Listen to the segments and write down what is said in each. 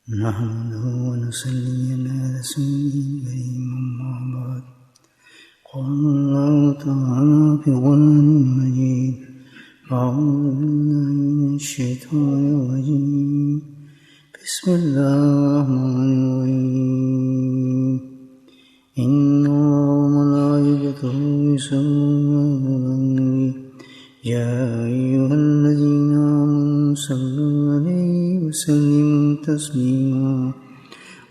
نحمده ونصلي على رسوله الكريم أما بعد قال الله تعالى في القرآن المجيد أعوذ بالله من الشيطان الرجيم بسم الله الرحمن الرحيم إن الله وملائكته يصلون على النبي يا أيها الذين آمنوا صلوا عليه وسلموا تسليما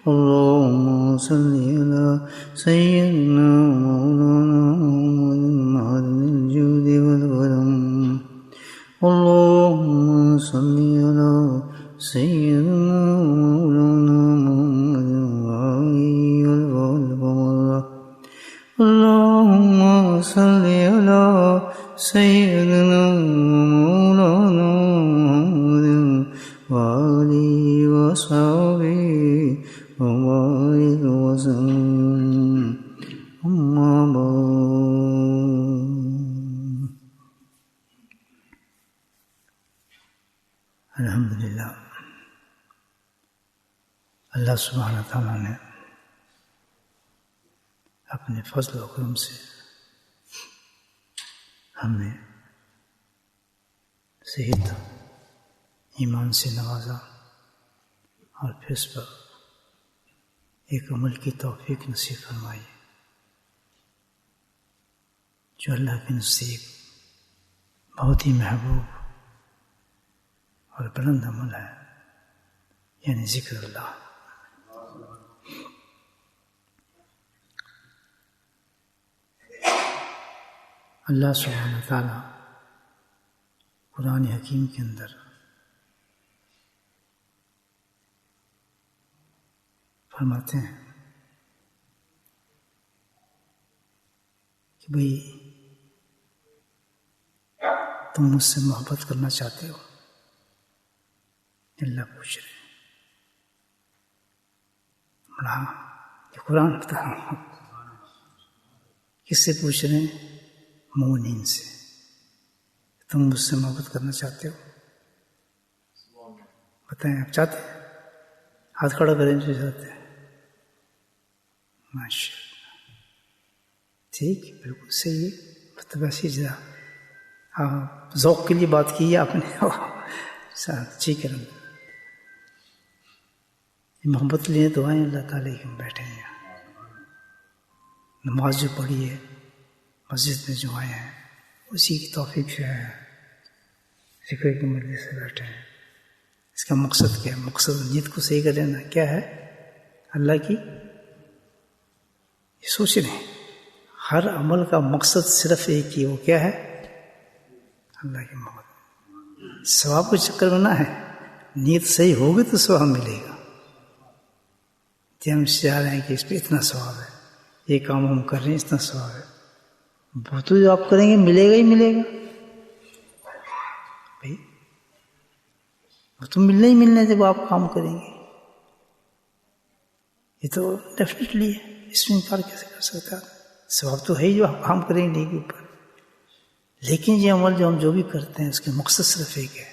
اللهم صل على سيدنا ومولانا محمد معدن الجود والكرم اللهم صل على سيدنا ومولانا محمد وآله والبركة اللهم صل على سيدنا ومولانا محمد وآله وصحبه وبارك وسلم أما بعد الحمدللہ اللہ سبحانہ تعالیٰ نے اپنے فضل و کرم سے ہمیں صحت ایمان سے نوازا اور پھر اس پر ایک عمل کی توفیق نصیب فرمائی جو اللہ کے نزدیک بہت ہی محبوب اور بلند عمل ہے، یعنی ذکر اللہ۔ اللہ سبحانہ تعالیٰ قرآن حکیم کے اندر فرماتے ہیں کہ بھئی تم مجھ سے محبت کرنا چاہتے ہو؟ اللہ پوچھ رہے ہیں، یہ قرآن بتا رہا ہوں، کس سے پوچھ رہے ہیں؟ مومنین سے۔ تم مجھ سے محبت کرنا چاہتے ہو؟ بتائیں، آپ چاہتے ہیں؟ ہاتھ کھڑا کریں جو چاہتے ہیں۔ ماشاء اللہ، ٹھیک، بالکل صحیح ہے۔ مطلب ایسی جگہ ذوق کے لیے بات کی ہے آپ نے، ٹھیک ہے۔ محبت لیے دعائیں اللہ تعالیٰ کی ہم بیٹھے ہیں، نماز جو پڑھی ہے، مسجد میں جو آئے ہیں، اسی کی توفیق سے آئے ہیں، ذکر کی مجلس سے بیٹھے ہیں۔ اس کا مقصد کیا ہے؟ مقصد نیت کو صحیح کر لینا کیا ہے؟ اللہ کی یہ سوچ رہے ہیں ہر عمل کا مقصد صرف ایک ہی، وہ کیا ہے؟ اللہ کی محبت۔ ثواب کے چکر میں نہ ہے، نیت صحیح ہوگی تو ثواب ملے گا۔ ہم چاہ رہے ہیں کہ اس پہ اتنا ثواب ہے، یہ کام ہم کر رہے ہیں اتنا ثواب ہے، وہ تو جو آپ کریں گے ملے گا ہی ملے گا بھائی، وہ تو ملنا ہی ملنا ہے جب آپ کام کریں گے، یہ تو ڈیفینیٹلی ہے، اس میں انکار کیسے کر سکتا ہے؟ ثواب تو ہے ہی جو آپ کام کریں گے نیکی کے اوپر، لیکن یہ عمل جو ہم جو بھی کرتے ہیں اس کے مقصد صرف ایک ہے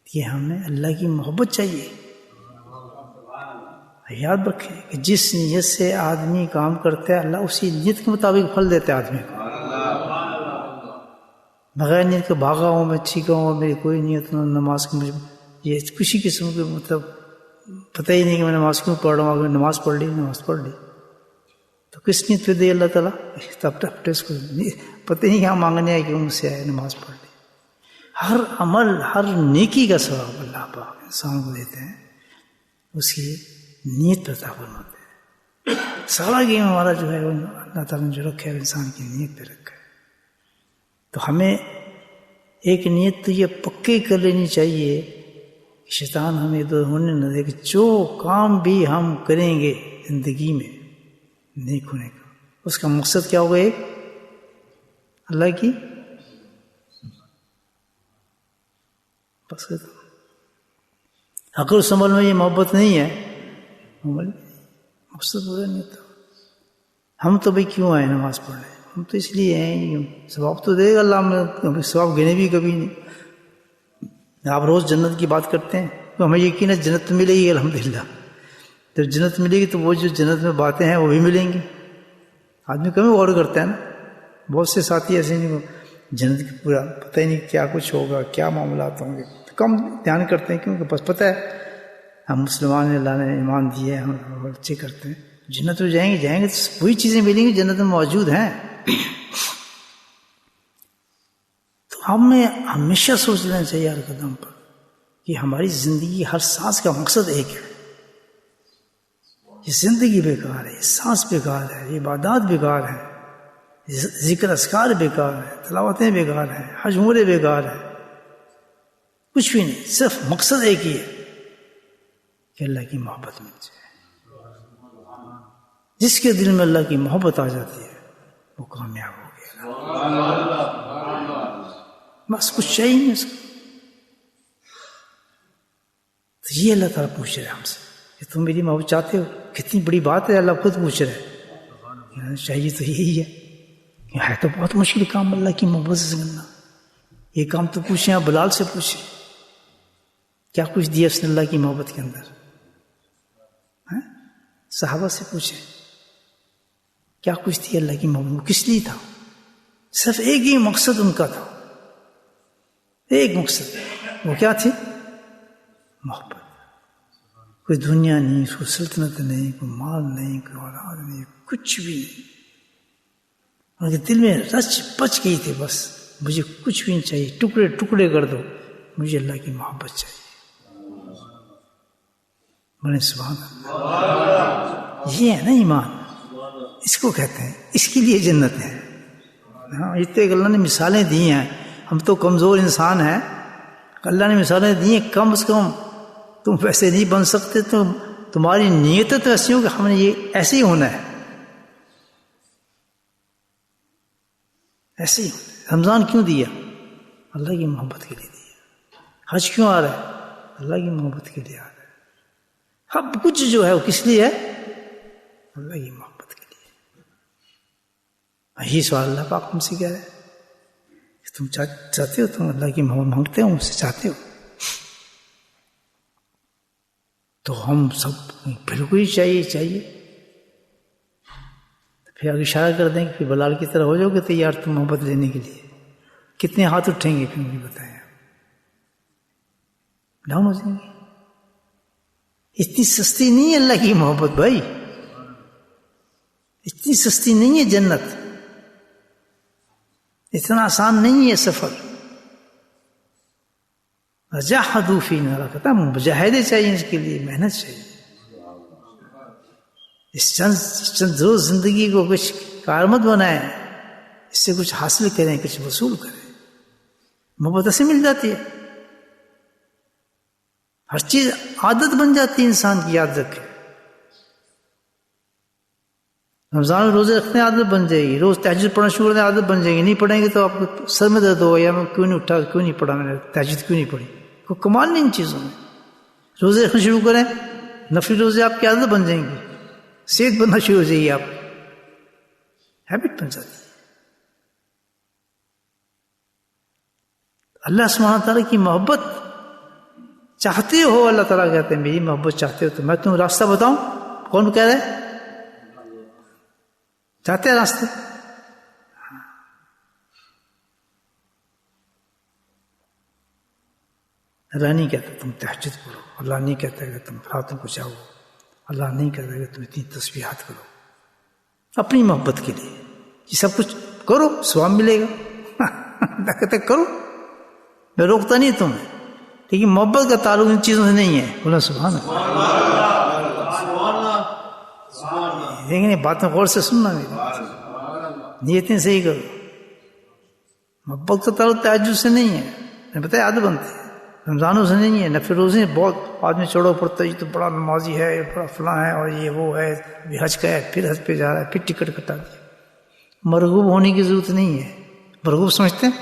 کہ ہمیں اللہ کی محبت چاہیے۔ یاد رکھیں کہ جس نیت سے آدمی کام کرتا ہے اللہ اسی نیت کے مطابق پھل دیتا ہے آدمی کو۔ بغیر نیت کے بھاگا ہوں میں، ٹھیکا ہوں میری کوئی نیت نہ، نماز کی مجھے یہ کسی قسم کے مطلب پتہ ہی نہیں کہ میں نماز کیوں پڑھ رہا ہوں، اگر نماز پڑھ لی تو کس نیت پہ دے اللہ تعالیٰ؟ تب اس کو پتہ نہیں کہاں مانگنے آئے کہ مجھ سے آئے نماز پڑھ لی۔ ہر عمل، ہر نیکی کا ثواب اللہ پاک انسان کو دیتے ہیں، اس کی نیت پر تعاون ہوتے ہیں۔ سارا گیم ہمارا جو ہے اللہ تعالیٰ نے جو رکھا ہے انسان کی نیت پہ رکھا ہے، تو ہمیں ایک نیت تو یہ پکے کر لینی چاہیے کہ شیطان ہمیں ادھر ہونے نہ دے کہ جو کام بھی ہم کریں گے زندگی میں نیک ہونے کا، اس کا مقصد کیا ہوگا؟ ایک اللہ کی بس۔ اگر اس عمل میں یہ محبت نہیں ہے، مقصد پورا نہیں ہوتا۔ ہم تو بھائی کیوں آئے نماز پڑھنے؟ ہم تو اس لیے ہیں، ثواب تو دے گا اللہ، میں ثواب گنے بھی کبھی نہیں۔ آپ روز جنت کی بات کرتے ہیں، تو ہمیں یقین ہے جنت تو ملے گی الحمدللہ. جب جنت ملے گی تو وہ جو جنت میں باتیں ہیں وہ بھی ملیں گی. آدمی کبھی غور کرتا ہے نا. بہت سے ساتھی ایسے نہیں جنت کی پورا پتہ ہی نہیں کیا کچھ ہوگا، کیا معاملات ہوں گے، کم دھیان کرتے ہیں کیونکہ بس پتہ ہے ہم مسلمان ہیں، اللہ نے ایمان دیے، ہم اچھے کرتے ہیں. جنت میں جائیں گے تو وہی چیزیں ملیں گی جنت میں موجود ہیں. تو ہمیں ہمیشہ سوچ لینا چاہیے ہر قدم پر کہ ہماری زندگی ہر سانس کا مقصد ایک ہے. یہ زندگی بیکار ہے، یہ سانس بیکار ہے، یہ عبادات بیکار ہے، ذکر اذکار بیکار ہے، تلاوتیں بیکار ہیں، حج عمرے بیکار ہے، کچھ بھی نہیں. صرف مقصد ایک ہی ہے کہ اللہ کی محبت مل جائے. جس کے دل میں اللہ کی محبت آ جاتی ہے وہ کامیاب ہو گیا. بس کچھ چاہیے نہیں اس کو. تو یہ اللہ تعالیٰ پوچھ رہے ہم سے کہ تم میری محبت چاہتے ہو. کتنی بڑی بات ہے، اللہ خود پوچھ رہے. چاہیے تو یہی ہے. ہے تو بہت مشکل کام اللہ کی محبت سے کرنا. یہ کام تو پوچھیں آپ بلال سے پوچھیں کیا کچھ دیا اس نے اللہ کی محبت کے اندر. صحابہ سے پوچھیں کیا کچھ دیا اللہ کی محبت. وہ کس لیے تھا؟ صرف ایک ہی مقصد ان کا تھا، ایک مقصد. وہ کیا تھی؟ محبت. کوئی دنیا نہیں، کوئی سلطنت نہیں، کوئی مال نہیں، کوئی اولاد نہیں، کچھ بھی نہیں. ان کے دل میں رچ پچ گئی تھی بس مجھے کچھ بھی نہیں چاہیے، ٹکڑے ٹکڑے کر دو، مجھے اللہ کی محبت چاہیے. بڑے سبحان اللہ. یہ ہے نا ایمان، اس کو کہتے ہیں، اس کے لیے جنت ہے. ہاں اتنے اللہ نے مثالیں دی ہیں. ہم تو کمزور انسان ہیں، اللہ نے مثالیں دی ہیں. کم از کم تم ویسے نہیں بن سکتے تو تمہاری نیت تو ایسی ہو کہ ہم نے یہ ایسے ہی ہونا ہے، ایسے ہی. رمضان کیوں دیا؟ اللہ کی محبت کے لیے دیا. حج کیوں آ رہا ہے؟ اللہ کی محبت کے لیے آ رہا ہے. سب کچھ جو ہے وہ کس لیے ہے؟ اللہ کی محبت کے لیے. یہی سوال اللہ پاک ہم سے کہہ رہے ہیں کہ تم چاہتے ہو، تم اللہ کی محبت مانگتے ہو، مجھ سے چاہتے ہو. تو ہم سب بالکل ہی چاہیے. پھر آگے اشارہ کر دیں کہ پھر بلال کی طرح ہو جاؤ گے تیار تم محبت لینے کے لیے. کتنے ہاتھ اٹھیں گے پھر مجھے بتائیں؟ ڈاؤن ہو جائیں گے. اتنی سستی نہیں ہے اللہ کی محبت بھائی، اتنی سستی نہیں ہے جنت، اتنا آسان نہیں ہے سفر. جاہدوا فینا، اللہ کہتا ہے مجاہدے چاہیے، اس کے لیے محنت چاہیے. اس چند روز زندگی کو کچھ کارآمد بنائیں، اس سے کچھ حاصل کریں، کچھ وصول کریں. محبت ایسے مل جاتی ہے، ہر چیز عادت بن جاتی ہے انسان کی. یاد رکھے رمضان میں روزے رکھنے عادت بن جائے گی، روز تہجد پڑھنا شروع کرنے عادت بن جائے گی. نہیں پڑھیں گے تو آپ کو سر میں درد ہوگا، یا میں کیوں نہیں اٹھا، کیوں نہیں پڑھا، میں نے تہجد کیوں نہیں پڑھی. کوئی کمال نہیں ان چیزوں میں. روزے رکھنا شروع کریں، نفلی روزے آپ کی عادت بن جائیں گے، صحت بننا شروع ہو جائے گی، آپ ہیبٹ بن جاتی ہے. اللہ سبحانہ تعالیٰ کی محبت چاہتے ہو، اللہ تعالیٰ کہتے ہیں میری محبت چاہتے ہو تو میں تمہیں راستہ بتاؤں. کون کہہ رہے ہیں؟ چاہتے ہیں راستے؟ اللہ نہیں کہتا تم تہجد پڑھو، اللہ نہیں کہتا کہ تم راتوں کو جاؤ، اللہ نہیں کہتا کہ تم اتنی تسبیحات کرو. اپنی محبت کے لیے یہ سب کچھ کرو، ثواب ملے گا. اللہ کہتا کرو، میں روکتا نہیں تمہیں، لیکن محبت کا تعلق ان چیزوں سے نہیں ہے. بولا سبحان اللہ. لیکن باتیں غور سے سننا، میری نیتیں صحیح کرو. محبت کا تعلق تہجد سے نہیں ہے، میں بتایا عادت بنتی ہے. رمضانوں سے نہیں ہے، نفل روزے بہت آدمی چڑھو پڑتا ہے، یہ تو بڑا نمازی ہے، بڑا فلاں ہے، اور یہ وہ ہے، بھی حج کا ہے، پھر حج پہ جا رہا ہے، پھر ٹکٹ کٹا دیا. مرغوب ہونے کی ضرورت نہیں ہے. مرغوب سمجھتے ہیں؟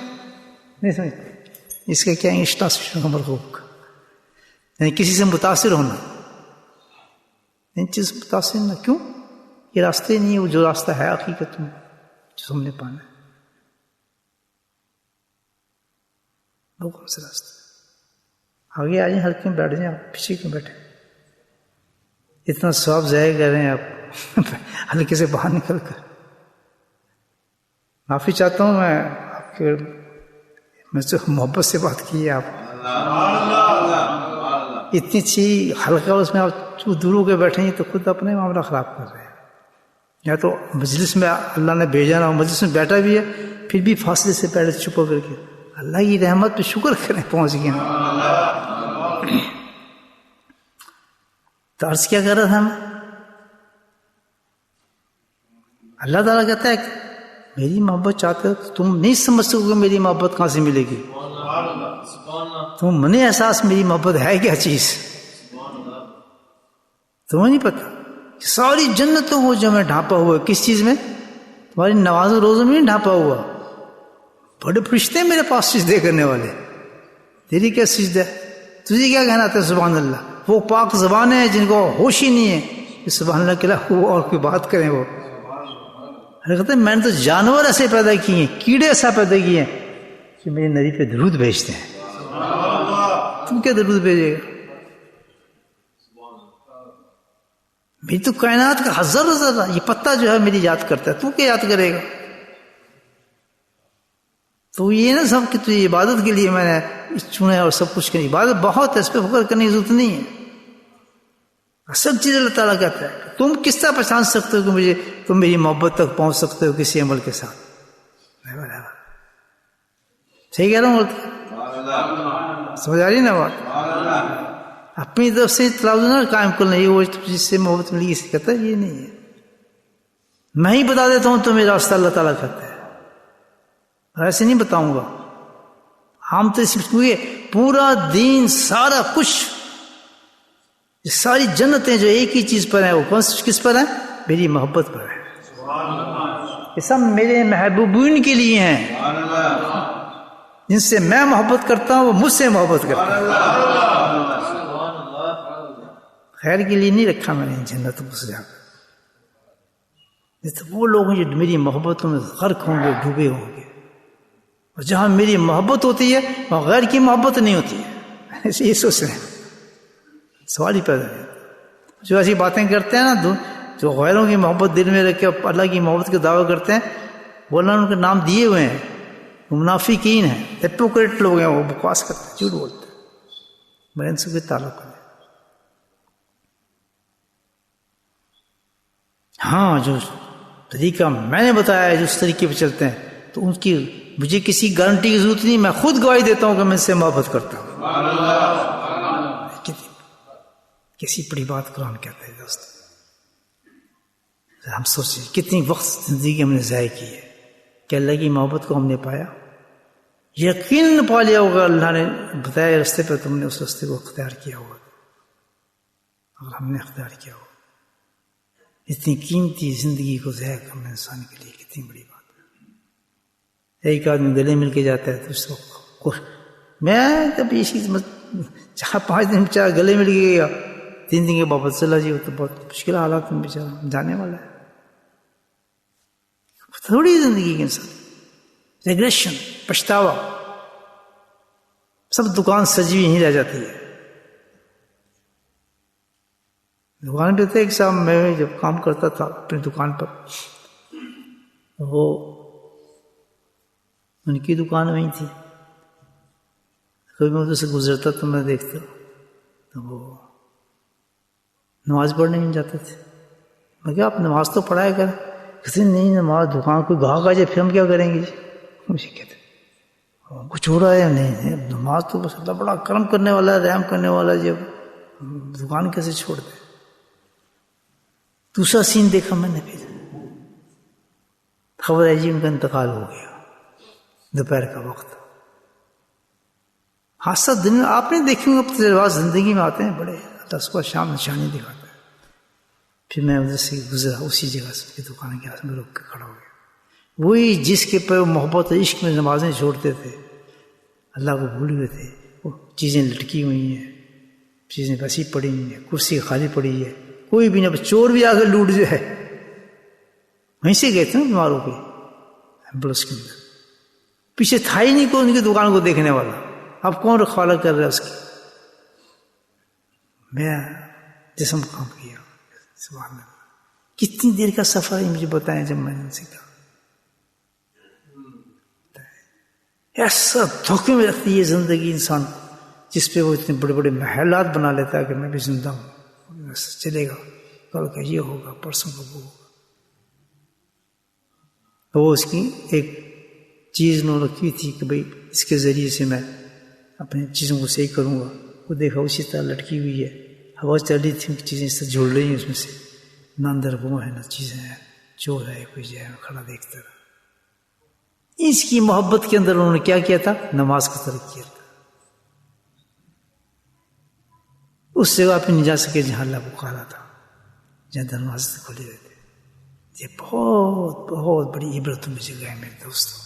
نہیں سمجھتے. اس کا کیا انگلش ٹرانسلیشن ہے مرغوب کا؟ یعنی کسی سے متاثر ہونا، ان چیز سے متاثر نہ. کیوں؟ یہ راستے نہیں ہے وہ جو راستہ ہے حقیقت میں جو ہم نے پانا ہے. وہ کون سا راستہ؟ آگے آ جائیں، ہلکے میں بیٹھ جائیں، آپ پیچھے کیوں بیٹھے؟ اتنا ثواب ضائع کر رہے ہیں آپ ہلکے سے باہر نکل کر. معافی چاہتا ہوں میں آپ کے، میں سے محبت سے بات کی ہے. آپ اتنی اچھی ہلکا اس میں آپ دور ہو کے بیٹھیں گے تو خود اپنے معاملہ خراب کر رہے ہیں. یا تو مجلس میں اللہ نے بھیجا نا، مجلس میں بیٹھا بھی ہے پھر بھی فاصلے سے بیٹھے چھپا کر کے. اللہ کی رحمت پہ شکر کریں پہنچ گئے. تو عرض کیا کر رہا تھا میں، اللہ تعالیٰ کہتا ہے کہ میری محبت چاہتے ہو تو تم نہیں سمجھ سکو گے میری محبت کہاں سے ملے گی. تم منہ احساس میری محبت ہے کیا چیز تمہیں نہیں پتا. ساری جنتوں کو جو میں ڈھانپا ہوا ہے کس چیز میں؟ تمہاری نماز و روزوں میں نہیں ڈھانپا ہوا. بڑے فرشتے ہیں میرے پاس سجدے کرنے والے، تیری کیا سجدہ ہے؟ تجھے کیا کہنا آتا ہے سبحان اللہ؟ وہ پاک زبانیں ہیں جن کو ہوش ہی نہیں ہے کہ سبحان اللہ کے علاوہ اور کوئی بات کریں. وہ کہتے ہیں میں نے تو جانور ایسے پیدا کیے ہیں، کیڑے ایسا پیدا کیے ہیں کہ میرے نبی پہ درود بھیجتے ہیں. تم کیا درود بھیجے گا؟ میری تو کائنات کا ہزار یہ پتا جو ہے میری یاد کرتا ہے، تو کیا یاد کرے گا؟ تو یہ نہ سب کہ تجھے عبادت کے لیے میں نے چنا ہے اور سب کچھ کریں. عبادت بہت ہے، اس پہ فکر کرنے کی ضرورت نہیں ہے. اصل چیز اللہ تعالیٰ کہتا ہے تم کس طرح پہچان سکتے ہو کہ تم میری محبت تک پہنچ سکتے ہو کسی عمل کے ساتھ. صحیح کہہ رہا ہوں؟ سمجھ آ رہی نا بات؟ اپنی طرف سے تلازم نہ قائم کرنا یہ وہ جس سے محبت ملی اسے کہتا ہے یہ نہیں ہے. میں ہی بتا دیتا ہوں تمہیں راستہ اللہ تعالیٰ کہتا ہے، ایسے نہیں بتاؤں گا. عام طرح سے پورا دین سارا کچھ یہ ساری جنتیں جو ایک ہی چیز پر ہیں وہ کس پر ہیں؟ میری محبت پر ہے. یہ سب میرے محبوبین کے لیے ہیں، جن سے میں محبت کرتا ہوں وہ مجھ سے محبت کرتا ہے. خیر کے لیے نہیں رکھا میں نے جنت کو سجا کر. وہ لوگ ہیں جو میری محبتوں میں غرق ہوں گے، ڈوبے ہوں گے. اور جہاں میری محبت ہوتی ہے وہاں غیر کی محبت نہیں ہوتی ہے. ایسے یہ سوچ رہے ہیں، سوال ہی پیدا ہے. جو ایسی باتیں کرتے ہیں نا، جو غیروں کی محبت دل میں رکھ کے اللہ کی محبت کے دعوے کرتے ہیں، وہ اللہ نے ان کے نام دیے ہوئے ہیں. وہ منافقین ہیں، ہپوکریٹ لوگ ہیں، وہ بکواس کرتے ہیں، جھوٹ بولتے ہیں. میں ان سے کوئی تعلق نہیں. ہاں جو طریقہ میں نے بتایا ہے جس طریقے پہ چلتے ہیں تو ان کی مجھے کسی گارنٹی کی ضرورت نہیں. میں خود گواہی دیتا ہوں کہ میں ان سے محبت کرتا ہوں. کسی بڑی بات قرآن کہتا ہے دوست. ہم سوچیں کتنی وقت زندگی ہم نے ضائع کی ہے کہ اللہ کی محبت کو ہم نے پایا. یقین پا لیا ہوگا اللہ نے بتایا راستے پہ تم نے اس راستے کو اختیار کیا ہوگا. اگر ہم نے اختیار کیا ہوگا اتنی قیمتی زندگی کو ضائع کرنا انسان کے لیے کتنی بڑی بات ہے. ایک آدمی گلے مل کے جاتا ہے تو اس کو میں کبھی یہ چیز جہاں 5 دن بیچارہ گلے مل کے گیا 3 دن کے بعد چلا جی، وہ تو بہت مشکل حالات میں بیچارہ جانے والا ہے. تھوڑی زندگی کے انسان ریگریشن، پچھتاوا، سب دکان سجی ہوئی نہیں رہ جاتی ہے. دکان پہ تھے ایک صاحب، میں جب کام کرتا تھا اپنی دکان پر، وہ ان کی دکان وہیں تھی. کبھی میں ادھر سے گزرتا تو میں دیکھتا تو وہ نماز پڑھنے نہیں جاتے تھے. میں کہا آپ نماز تو پڑھایا کر. کسی نہیں نماز دکان کوئی گاہک آ جائے پھر ہم کیا کریں گے جی. مجھے کہتے کچھ ہو رہا ہے نہیں نماز تو بس اللہ بڑا کرم کرنے والا ہے، رحم کرنے والا ہے، جب دکان کیسے چھوڑ دے. دوسرا سین دیکھا میں نے، پھر خبر ہے جی ان کا انتقال ہو گیا دوپہر کا وقت. حادثہ دن میں آپ نے دیکھے ہوئے تجربات زندگی میں آتے ہیں بڑے. اللہ صبح شام نشانی دکھاتا ہے. پھر میں ادھر سے گزرا اسی جگہ سے کی دکان کے آس میں رک کے کھڑا ہو گیا. وہی جس کے پر محبت عشق میں نمازیں چھوڑتے تھے، اللہ کو بھول ہوئے تھے، وہ چیزیں لٹکی ہوئی ہیں، چیزیں ویسی پڑی ہوئی ہیں، کرسی خالی پڑی ہے، کوئی بھی نہ، چور بھی آ کر لوٹ جائے. وہیں سے گئے تھے نا بیماروں کے ایمبولینس کے اندر، پیچھے تھا ہی نہیں کوئی ان کی دکان کو دیکھنے والا. اب کون رکھوالا کر رہا ہے اس کی؟ میرا جسم کام کیا. سبحان اللہ. کتنی دیر کا سفر ہے مجھے بتائیں. جب میں نے ان سے کہا ایسا دھوکے میں رکھتی ہے زندگی انسان کو جس پہ وہ اتنے بڑے بڑے محلات بنا لیتا ہے کہ میں بھی زندہ ہوں, چلے گا, کل کا یہ ہوگا, پرسوں کا وہ ہوگا. وہ اس کی ایک چیز انہوں نے رکھی تھی کہ بھئی اس کے ذریعے سے میں اپنی چیزوں کو صحیح کروں گا. وہ دیکھا اسی طرح لٹکی ہوئی ہے, ہوا چل رہی تھی, چیزیں اس طرح جڑ رہی ہیں اس میں سے, نہ اندر وہ ہے نہ چیزیں ہیں, چور ہے کوئی جو ہے, کھڑا دیکھتا رہا. اس کی محبت کے اندر انہوں نے کیا کیا تھا؟ نماز کا ترک کیا تھا. اس جگہ پہ نہیں جا سکے جہاں اللہ پکارا تھا, جہاں دروازے کھلے رہتے. یہ بہت بہت بڑی عبرت میں جگہ ہے میرے دوستوں.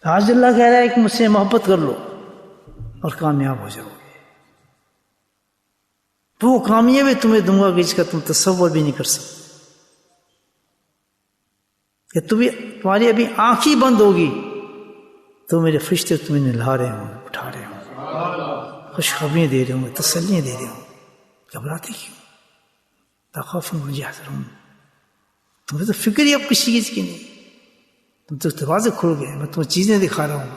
آج اللہ کہہ رہا ہے کہ مجھ سے محبت کر لو اور کامیاب ہو جاؤ گے. وہ کامیابی تمہیں دوں گا کہ جس کا تم تصور بھی نہیں کر سکتے. کہ تمہاری ابھی آنکھ ہی بند ہوگی تو میرے فرشتے تمہیں نہلا رہے ہوں گے, اٹھا رہے ہوں گے, خوشخبریاں دے رہے ہوں گے, تسلیاں دے رہے ہوں گے. گھبراتے کیوں؟ تخافون ویحذرون. تمہیں تو فکر ہی اب کسی چیز کی نہیں. تم تو دروازے کھل گئے, میں تمہیں چیزیں دکھا رہا ہوں.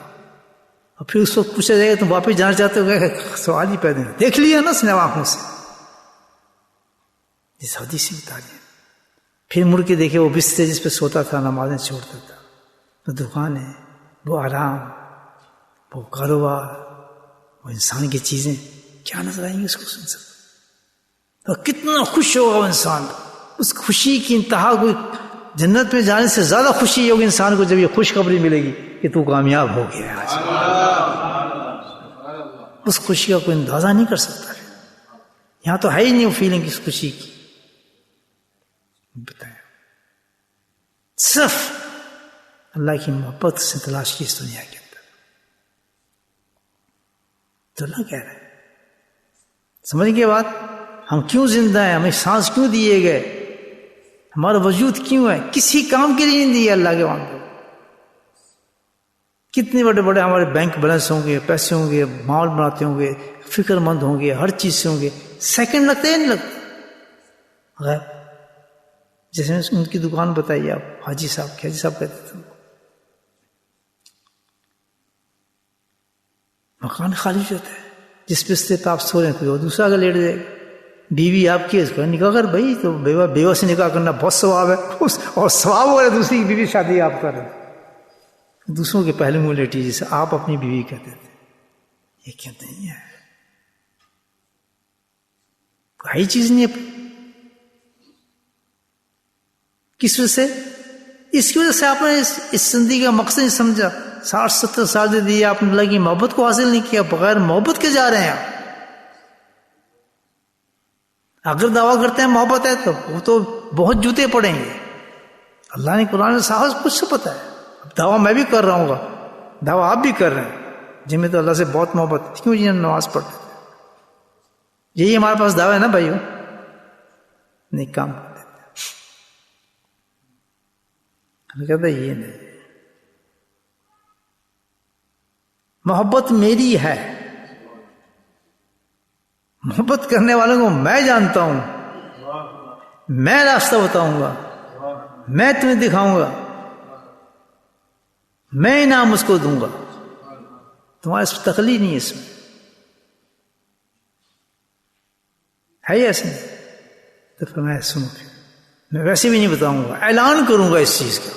اور پھر اس وقت پوچھا جائے گا تم واپس جانا چاہتے ہو, سوال ہی پیدا نہیں. دیکھ لیا نا اس نے آنکھوں سے, اس حدیث سے بتا دیا. پھر مڑ کے دیکھے وہ بستر جس پہ سوتا تھا, نمازیں چھوڑتا تھا, وہ دکان ہے, وہ آرام, وہ کاروبار, وہ انسان کی چیزیں کیا نظر آئیں گی اس کو سن سکتا. تو کتنا خوش ہوگا وہ انسان. اس خوشی کی انتہا کوئی جنت میں جانے سے زیادہ خوشی ہوگی انسان کو جب یہ خوشخبری ملے گی کہ تو کامیاب ہو گیا ہے. اس خوشی کا کوئی اندازہ نہیں کر سکتا. یہاں تو ہے ہی نہیں وہ فیلنگ اس خوشی کی. بتائیں, صرف اللہ کی محبت سے تلاش کی اس دنیا کے اندر. تو اللہ کہہ رہے ہیں, سمجھ گئے بات؟ ہم کیوں زندہ ہیں, ہمیں سانس کیوں دیے گئے, ہمارا وجود کیوں ہے, کسی کام کے لیے نہیں دیے اللہ کے وعدے. کتنے بڑے بڑے ہمارے بینک بیلنس ہوں گے, پیسے ہوں گے, مال بناتے ہوں گے, فکر مند ہوں گے, ہر چیز سے ہوں گے, سیکنڈ لگتے ہیں نہیں لگتے. غیر جیسے ان کی دکان بتائیے آپ, حاجی صاحب کہتے تھے مکان خالی ہوتا ہے, جس بستر پہ آپ سو رہے ہیں کوئی اور دوسرا اگر لیٹ جائے گا. بیوی آپ کی, اس کا نکاح کر بھائی, تو بیوہ سے نکاح کرنا بہت ثواب ہے, اور ثواب ہو رہا ہے دوسری کی بیوی شادی آپ کر رہے ہیں. دوسروں کے پہلے منہ لیٹی جیسے آپ اپنی بیوی کہتے تھے. یہ کیا نہیں ہے, کوئی چیز نہیں ہے. کس وجہ سے؟ اس کی وجہ سے آپ نے اس زندگی کا مقصد نہیں سمجھا. 60-70 سال دے دیے آپ نے, اللہ کی محبت کو حاصل نہیں کیا, بغیر محبت کے جا رہے ہیں آپ. اگر دعویٰ کرتے ہیں محبت ہے تو وہ تو بہت جوتے پڑیں گے. اللہ نے قرآن میں صاحب کچھ سے پتا ہے. اب دعویٰ میں بھی کر رہا ہوں گا, دعویٰ آپ بھی کر رہے ہیں, جن میں تو اللہ سے بہت محبت ہے. کیوں جی ہم نماز پڑھتے ہیں؟ یہی ہمارے پاس دعویٰ ہے نا بھائیو, نہیں کام کرتے ہیں. ہمیں کہتا ہے یہ نہیں, محبت میری ہے, محبت کرنے والوں کو میں جانتا ہوں, میں راستہ بتاؤں گا, میں تمہیں دکھاؤں گا, میں انعام اس کو دوں گا. تمہارے اس تخلیق نہیں ہے, اس میں ہے ہی ایسے نہیں. تو پھر میں سنوں, میں ویسے بھی نہیں بتاؤں گا, اعلان کروں گا اس چیز کا.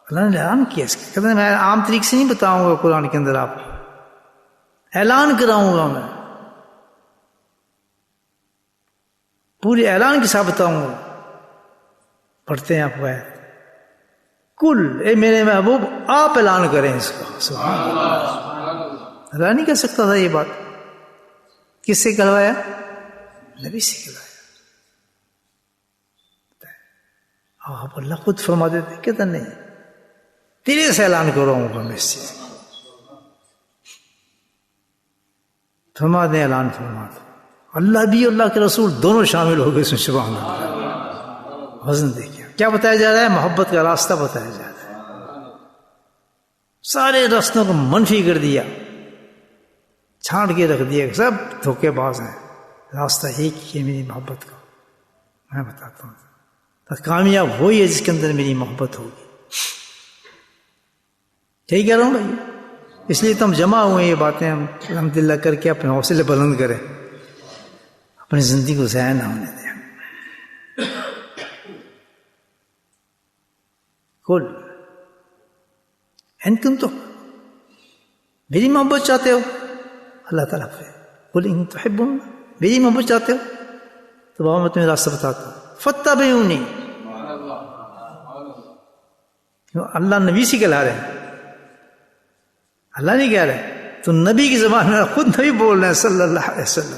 اللہ نے اعلان کیا اس کا, کہتے ہیں میں عام طریقے سے نہیں بتاؤں گا قرآن کے اندر, آپ اعلان کراؤں گا, میں پوری اعلان کے ساتھ بتاؤں گا. پڑھتے ہیں آپ کو آیت, کل اے میرے محبوب آپ اعلان کریں اس کا. سبحان اللہ, اللہ نہیں کہہ سکتا تھا یہ بات. کس سے کہلوایا؟ نبی سے کہلوایا. آپ اللہ خود فرما دیتے, کہتا نہیں تیرے سے اعلان کراؤں گا میں اس چیز. فرما دیں, اعلان فرما دیں. اللہ بھی اللہ کے رسول دونوں شامل ہو گئے اس میں. سبحان اللہ. وزن دیکھیں کیا بتایا جا رہا ہے, محبت کا راستہ بتایا جا رہا ہے. سارے راستوں کو منفی کر دیا, چھانٹ کے رکھ دیا، سب دھوکے باز ہیں، راستہ ایک ہی ہے میری محبت کا، میں بتاتا ہوں، تو کامیاب وہی ہے جس کے اندر میری محبت ہوگی. ٹھیک کہہ رہا ہوں بھائی؟ اس لیے تو ہم جمع ہوئے یہ باتیں ہم الحمدللہ کر کے اپنے حوصلے بلند کریں، اپنی زندگی کو ضائع نہ ہونے دیں. کل ان تم تو میری محبت چاہتے ہو، اللہ تعالیٰ پہ قل ان تحبون، میری محبت چاہتے ہو تو بابا میں تمہیں راستہ بتاتا ہوں، فاتبعونی. اللہ نبی سے کہلا رہے ہیں، اللہ نہیں کہہ رہے، تو نبی کی زبان میں خود نبی بول رہے ہیں صلی اللہ علیہ وسلم.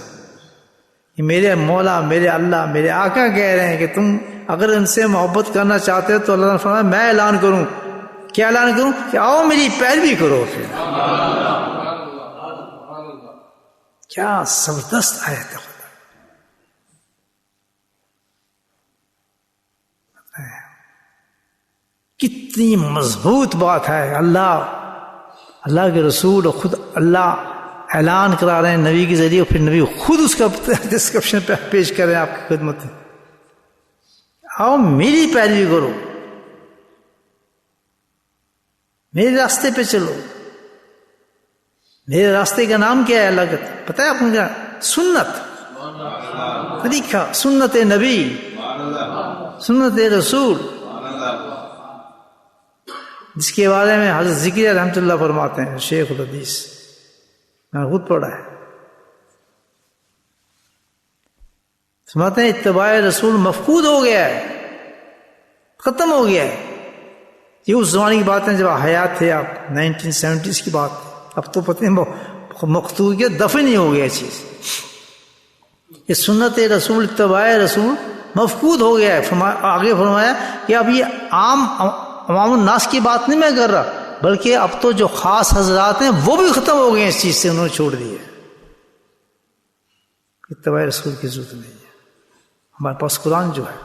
یہ میرے مولا، میرے اللہ، میرے آقا کہہ رہے ہیں کہ تم اگر ان سے محبت کرنا چاہتے ہو تو اللہ نے فرمایا میں اعلان کروں. کیا اعلان کروں؟ کہ آؤ میری پیروی کرو. پھر کیا زبردست آیت ہے، کتنی مضبوط بات ہے. اللہ کے رسول اور خود اللہ اعلان کرا رہے ہیں نبی کے ذریعے، پھر نبی خود اس کا ڈسکرپشن پیش کر رہے ہیں آپ کی خدمت میں. آؤ میری پیروی کرو، میرے راستے پہ چلو. میرے راستے کا نام کیا ہے اللہ کا پتہ ہے آپ کو؟ کیا سنت، طریقہ، سنت نبی، سنت رسول، جس کے بارے میں حضرت ذکری رحمۃ اللہ فرماتے ہیں، شیخ الحدیث، میں خود پڑھا ہے، فرماتے ہیں اتباع رسول مفقود ہو گیا ہے، ختم ہو گیا ہے. یہ اس زمانے کی بات ہے جب حیات تھے آپ، 1970s کی بات ہے. اب تو پتہ نہیں مقتول کے دفن ہی ہو گیا چیز. یہ سنت رسول، اتباع رسول مفقود ہو گیا ہے. آگے فرمایا کہ اب یہ عوام الناس کی بات نہیں میں کر رہا، بلکہ اب تو جو خاص حضرات ہیں وہ بھی ختم ہو گئے اس چیز سے، انہوں نے چھوڑ دیا. اتباع رسول کی ضرورت نہیں ہے. ہمارے پاس قرآن جو ہے،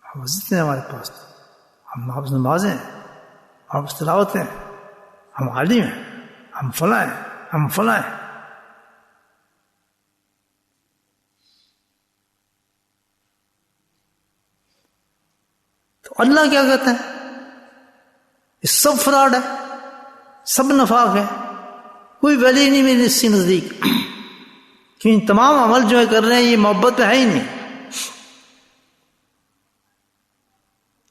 مسجد ہے ہمارے پاس، ہم حافظ نماز ہیں، ہم تلاوت ہیں، ہم عالم ہیں، ہم فلاں ہیں، ہم فلاں ہیں. تو اللہ کیا کہتا ہے؟ یہ سب فراڈ ہے، سب نفاق ہے، کوئی ویلیو نہیں میری اس سے نزدیک، کہ ان تمام عمل جو ہے کر رہے ہیں یہ محبت میں ہے ہی نہیں.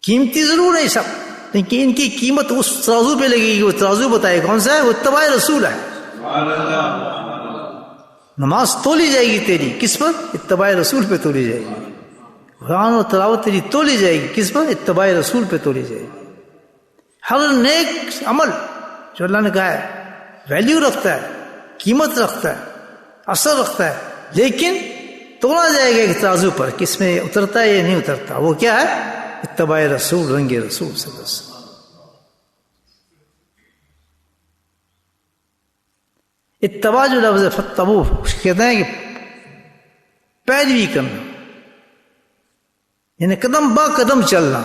قیمتی ضرور ہے سب، لیکن ان کی قیمت اس ترازو پہ لگے گی. وہ ترازو بتائے کون سا ہے؟ وہ اتباع رسول ہے. نماز تولی جائے گی تیری کس پر؟ اتباع رسول پہ تولی جائے گی. قرآن و تلاوت تیری تولی جائے گی کس پر؟ اتباع رسول پہ تولی جائے گی. ہر نیک عمل جو اللہ نے کہا ہے ویلیو رکھتا ہے، قیمت رکھتا ہے، اثر رکھتا ہے، لیکن تولا جائے گا ایک ترازو پر، کس میں اترتا ہے یا نہیں اترتا. وہ کیا ہے؟ اتباع رسول، رنگ رسول صلی اللہ علیہ وسلم. اتباع جو لفظ ہے فتبو، کہتے ہیں کہ پیروی کرنا، یعنی قدم با قدم چلنا،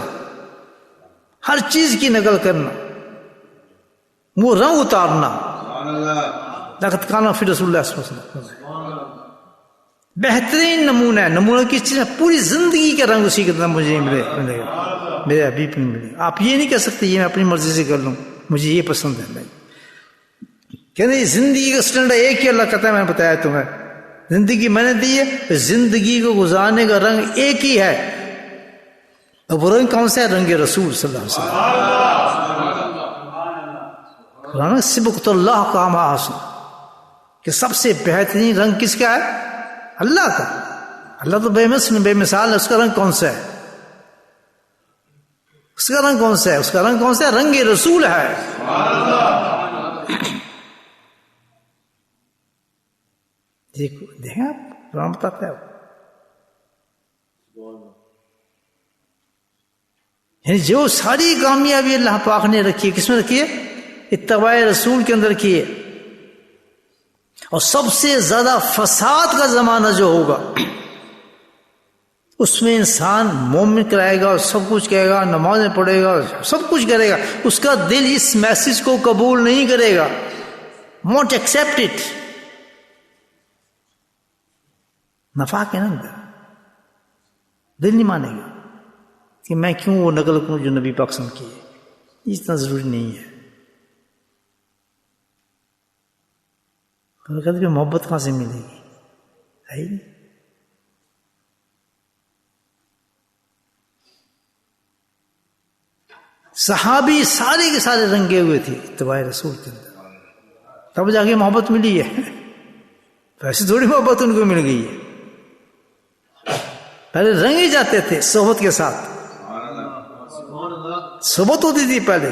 ہر چیز کی نقل کرنا، وہ رنگ اتارنا. لقد کان فی رسول اللہ صلی اللہ علیہ وسلم بہترین نمونہ ہے. نمونہ کس چیز ہے؟ پوری زندگی کا رنگ اسی کے اندر مجھے ملے گا، میرے حبیب میں ملے گا. آپ یہ نہیں کہہ سکتے یہ میں اپنی مرضی سے کر لوں، مجھے یہ پسند ہے. نہیں کہتے زندگی کا سٹینڈرڈ ایک ہی اللہ کہتا ہے، میں نے بتایا تمہیں زندگی میں نے دی ہے، زندگی کو گزارنے کا رنگ ایک ہی ہے. اب وہ رنگ کون سا ہے؟ رنگ رسول صلی اللہ علیہ وسلم. سبقت اللہ کا محاسن، کہ سب سے بہترین رنگ کس کا ہے؟ اللہ کا. اللہ تو بے مثال ہے، اس کا رنگ کون سا ہے؟ اس کا رنگ کون سا ہے؟ اس کا رنگ کون سا ہے؟ رنگ رسول ہے. دیکھیں آپ قرآن بتاتا ہے، یعنی جو ساری کامیابی اللہ پاک نے رکھی ہے کس میں رکھی ہے؟ اتباع رسول کے اندر رکھی ہے. اور سب سے زیادہ فساد کا زمانہ جو ہوگا اس میں انسان مومن کرائے گا، سب کچھ کہے گا، نمازیں پڑھے گا، سب کچھ کرے گا، اس کا دل اس میسج کو قبول نہیں کرے گا. won't accept it. نفاق ہے نا اندر, دل نہیں مانے گا کہ میں کیوں وہ نقل کروں جو نبی پاک صلی اللہ علیہ وسلم کی ہے, اتنا ضروری نہیں ہے. تو کہتے کہ محبت کہاں سے ملے گی, ہے ہی نہیں. صحابی سارے کے سارے رنگے ہوئے تھے اتباع رسول کے اندر, تب جا کے محبت ملی ہے. ویسے تھوڑی محبت ان کو مل گئی ہے, پہلے رنگے جاتے تھے صحبت کے ساتھ, صحبت ہوتی تھی پہلے,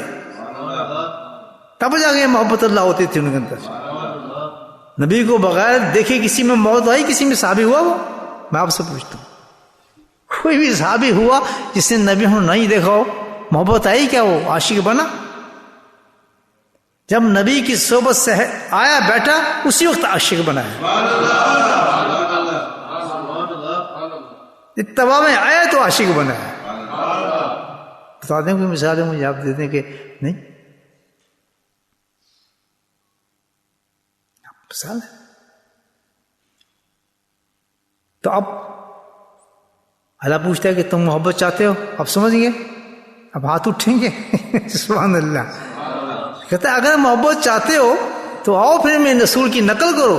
تب جا کے محبت اللہ ہوتی تھی ان کے اندر. نبی کو بغیر دیکھے کسی میں محبت آئی, کسی میں صحابی ہوا وہ؟ میں آپ سے پوچھتا ہوں, کوئی بھی صحابی ہوا جس نے نبی ہوں نہیں دیکھا ہو, محبت آئی کیا, وہ عاشق بنا؟ جب نبی کی صحبت سے آیا بیٹھا اسی وقت عاشق بنا ہے. اتباع میں آیا تو عاشق بنا ہے. بتا دیں کوئی مثالیں مجھے آپ دے دیں کہ نہیں مثال ہے. تو اب اللہ پوچھتا ہے کہ تم محبت چاہتے ہو, اب سمجھ گئے, اب ہاتھ اٹھیں گے. سبحان اللہ. کہتا ہے اگر محبت چاہتے ہو تو آؤ پھر میں رسول کی نقل کرو,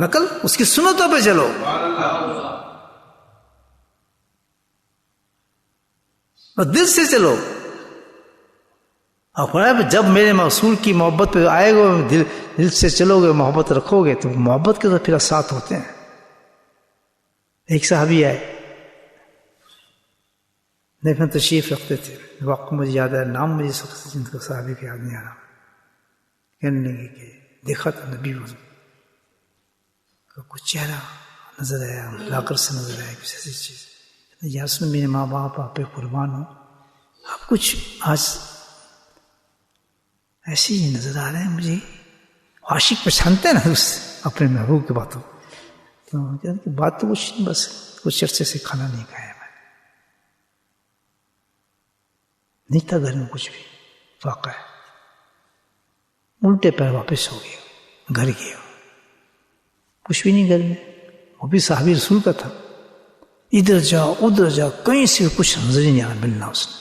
نقل اس کی سنتوں پہ چلو. اور دل سے چلو. اور جب میرے رسول کی محبت پہ آئے گا, دل سے چلو گے, محبت رکھو گے, تو محبت کے تو پھر ساتھ ہوتے ہیں. ایک صحابی آئے, لیکن تشریف رکھتے تھے, واقع مجھے یاد ہے, نام مجھے سب سے جن کو صحابی کا یاد نہیں آ رہا, کہنے لگے کہ دیکھا تھا نبی کو کچھ چہرہ نظر آیا, لا کر سے نظر آیا, کچھ ایسی چیز. یا اس میں میرے ماں باپ آپ پہ قربان ہو, آپ کچھ آج ایسے ہی نظر آ رہے ہیں مجھے. عاشق پہچانتے ہیں نا اس اپنے محبوب کی باتوں, تو بات تو کچھ نہیں, بس کچھ عرصے سے کھانا نہیں کھایا میں, نہیں تھا گھر میں کچھ بھی. واقع ہے الٹے پیر واپس ہو گیا, گھر گیا, کچھ بھی نہیں گھر میں. وہ بھی صحابی رسول کا تھا. ادھر جا ادھر جا, کہیں سے کچھ نظر ہی نہیں آ ملنا, اس نے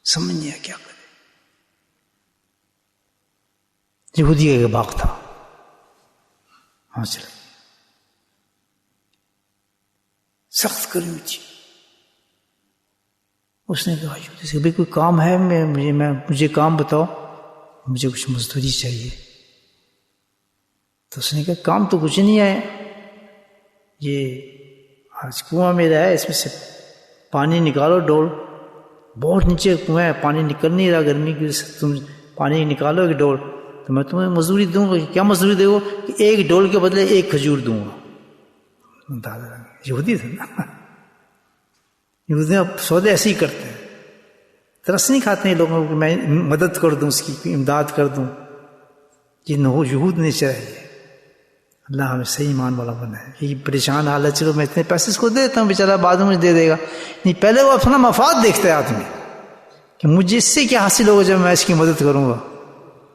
سمجھ نہیں آیا کیا کرے. یہودی کا باغ تھا, ہاں چلے, سخت گرمی تھی. اس نے کہا یہودی سے, بھائی کوئی کام ہے, مجھے کام بتاؤ, مجھے کچھ مزدوری چاہیے. تو اس نے کہا کام تو کچھ نہیں ہے, یہ آج کنواں میرا ہے, اس میں سے پانی نکالو ڈول, بہت نیچے کنواں ہے, پانی نکل نہیں رہا گرمی کی وجہ سے, تم پانی نکالو ایک ڈول, تو میں تمہیں مزدوری دوں گا. کیا مزدوری دے گا؟ کہ ایک ڈول کے بدلے ایک کھجور دوں گا. یہودی تھا نا, یہودی سودے ایسے ہی کرتے ہیں, ترس نہیں کھاتے ہیں لوگوں کو کہ میں مدد کر دوں, اس کی امداد کر دوں. یہ یہود نہیں چاہیے. اللہ ہمیں صحیح ایمان والا بنائے. یہ پریشان حالت, چلو میں اتنے پیسے اس کو دے دیتا ہوں, بیچارہ بعد میں مجھے دے دے گا. نہیں, پہلے وہ اپنا مفاد دیکھتا ہے آدمی کہ مجھے اس سے کیا حاصل ہوگا جب میں اس کی مدد کروں گا.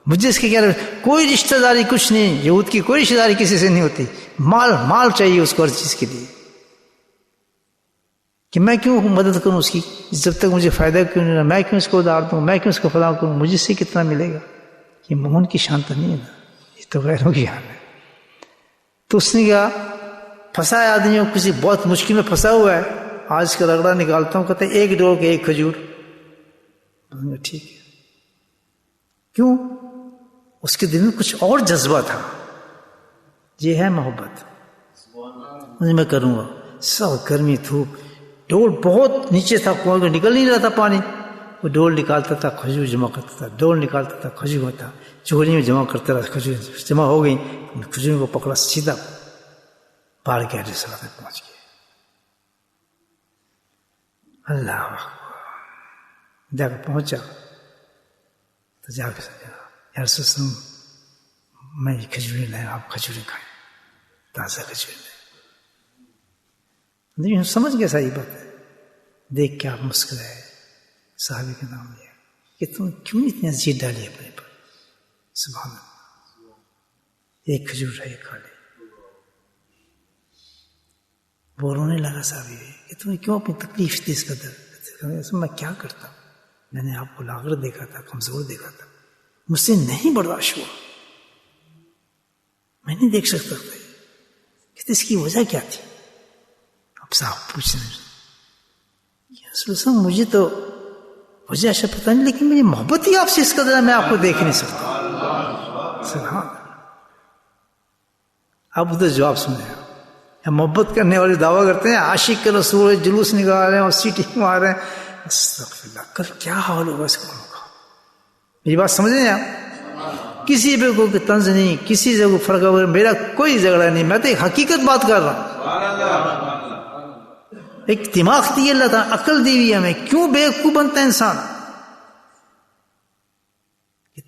مجھے اس کے کیا, کوئی رشتہ داری کچھ نہیں, یہود کی کوئی رشتہ داری کسی سے نہیں ہوتی. مال چاہیے اس کو ہر چیز کے لیے, کہ میں کیوں مدد کروں اس کی جب تک مجھے فائدہ کیوں نہیں رہا, میں کیوں اس کو ادار دوں, میں کیوں اس کو فلاں کروں, مجھے اس سے کتنا ملے گا. یہ مومن کی شان تو نہیں ہے نا, یہ تو غیروں کی شان ہے. تو اس نے کہا پھنسا ہے آدمی, کسی بہت مشکل میں پھنسا ہوا ہے, آج کا رگڑا نکالتا ہوں. کہتے ایک ڈول کے ایک کھجور. ٹھیک ہے. کیوں؟ اس کے دل میں کچھ اور جذبہ تھا, یہ ہے محبت, میں کروں گا. سب گرمی دھوپ, ڈول بہت نیچے تھا, کنویں کو نکل نہیں رہا تھا پانی. وہ ڈول نکالتا تھا, کھجور جمع کرتا تھا, ڈول نکالتا تھا, کھجور ہوتا, چوری میں جمع کرتا رہا. کھجور جمع ہو گئی, کھجور کو پکڑا, سیدھا پار کے علیہ السلام تک پہنچ گیا. اللہ جا کے پہنچا تو جا کے سمجھا, یا رسول اللہ میں یہ کھجوریں لائیں, آپ کھجوریں کھائیں, تازہ کھجوریں لائیں. نہیں سمجھ گیا صحیح بات ہے. دیکھ کے آپ مسکرائے, صحابی کا نام لیا کہ تم کیوں اتنی اذیت ڈالی اپنے پر, سبحان اللہ. ایک کھجور ہے کھا لے. وہ رونے لگا صحابی کہ تمہیں کیوں اپنی تکلیف دی اس قدر؟ میں کیا کرتا ہوں، میں نے آپ کو لاغر دیکھا تھا، کمزور دیکھا تھا، مجھ سے نہیں برداشت ہوا، میں نہیں دیکھ سکتا تھا. کہ اس کی وجہ کیا تھی؟ اب صاحب پوچھنے لگے مجھے تو وجہ ایسا پتہ نہیں، لیکن مجھے محبت ہی آپ سے اس قدر ہے میں آپ کو دیکھ نہیں سکتا. سبحان. اب ادھر جواب سنیں. محبت کرنے والے دعویٰ کرتے ہیں عاشق کے رسول جلوس نکال رہے ہیں اور سیٹی مار رہے ہیں. استغفر اللہ. کل کیا حال ہوگا اس قوم کا؟ میری بات سمجھ رہے ہیں آپ؟ کسی پہ کوئی طنز نہیں، کسی سے کوئی فرق وغیرہ، میرا کوئی جھگڑا نہیں، میں تو ایک حقیقت بات کر رہا ہوں. ایک دماغ دی اللہ تعالیٰ، عقل دی ہوئی ہمیں. کیوں بیوقوف بنتا ہے انسان؟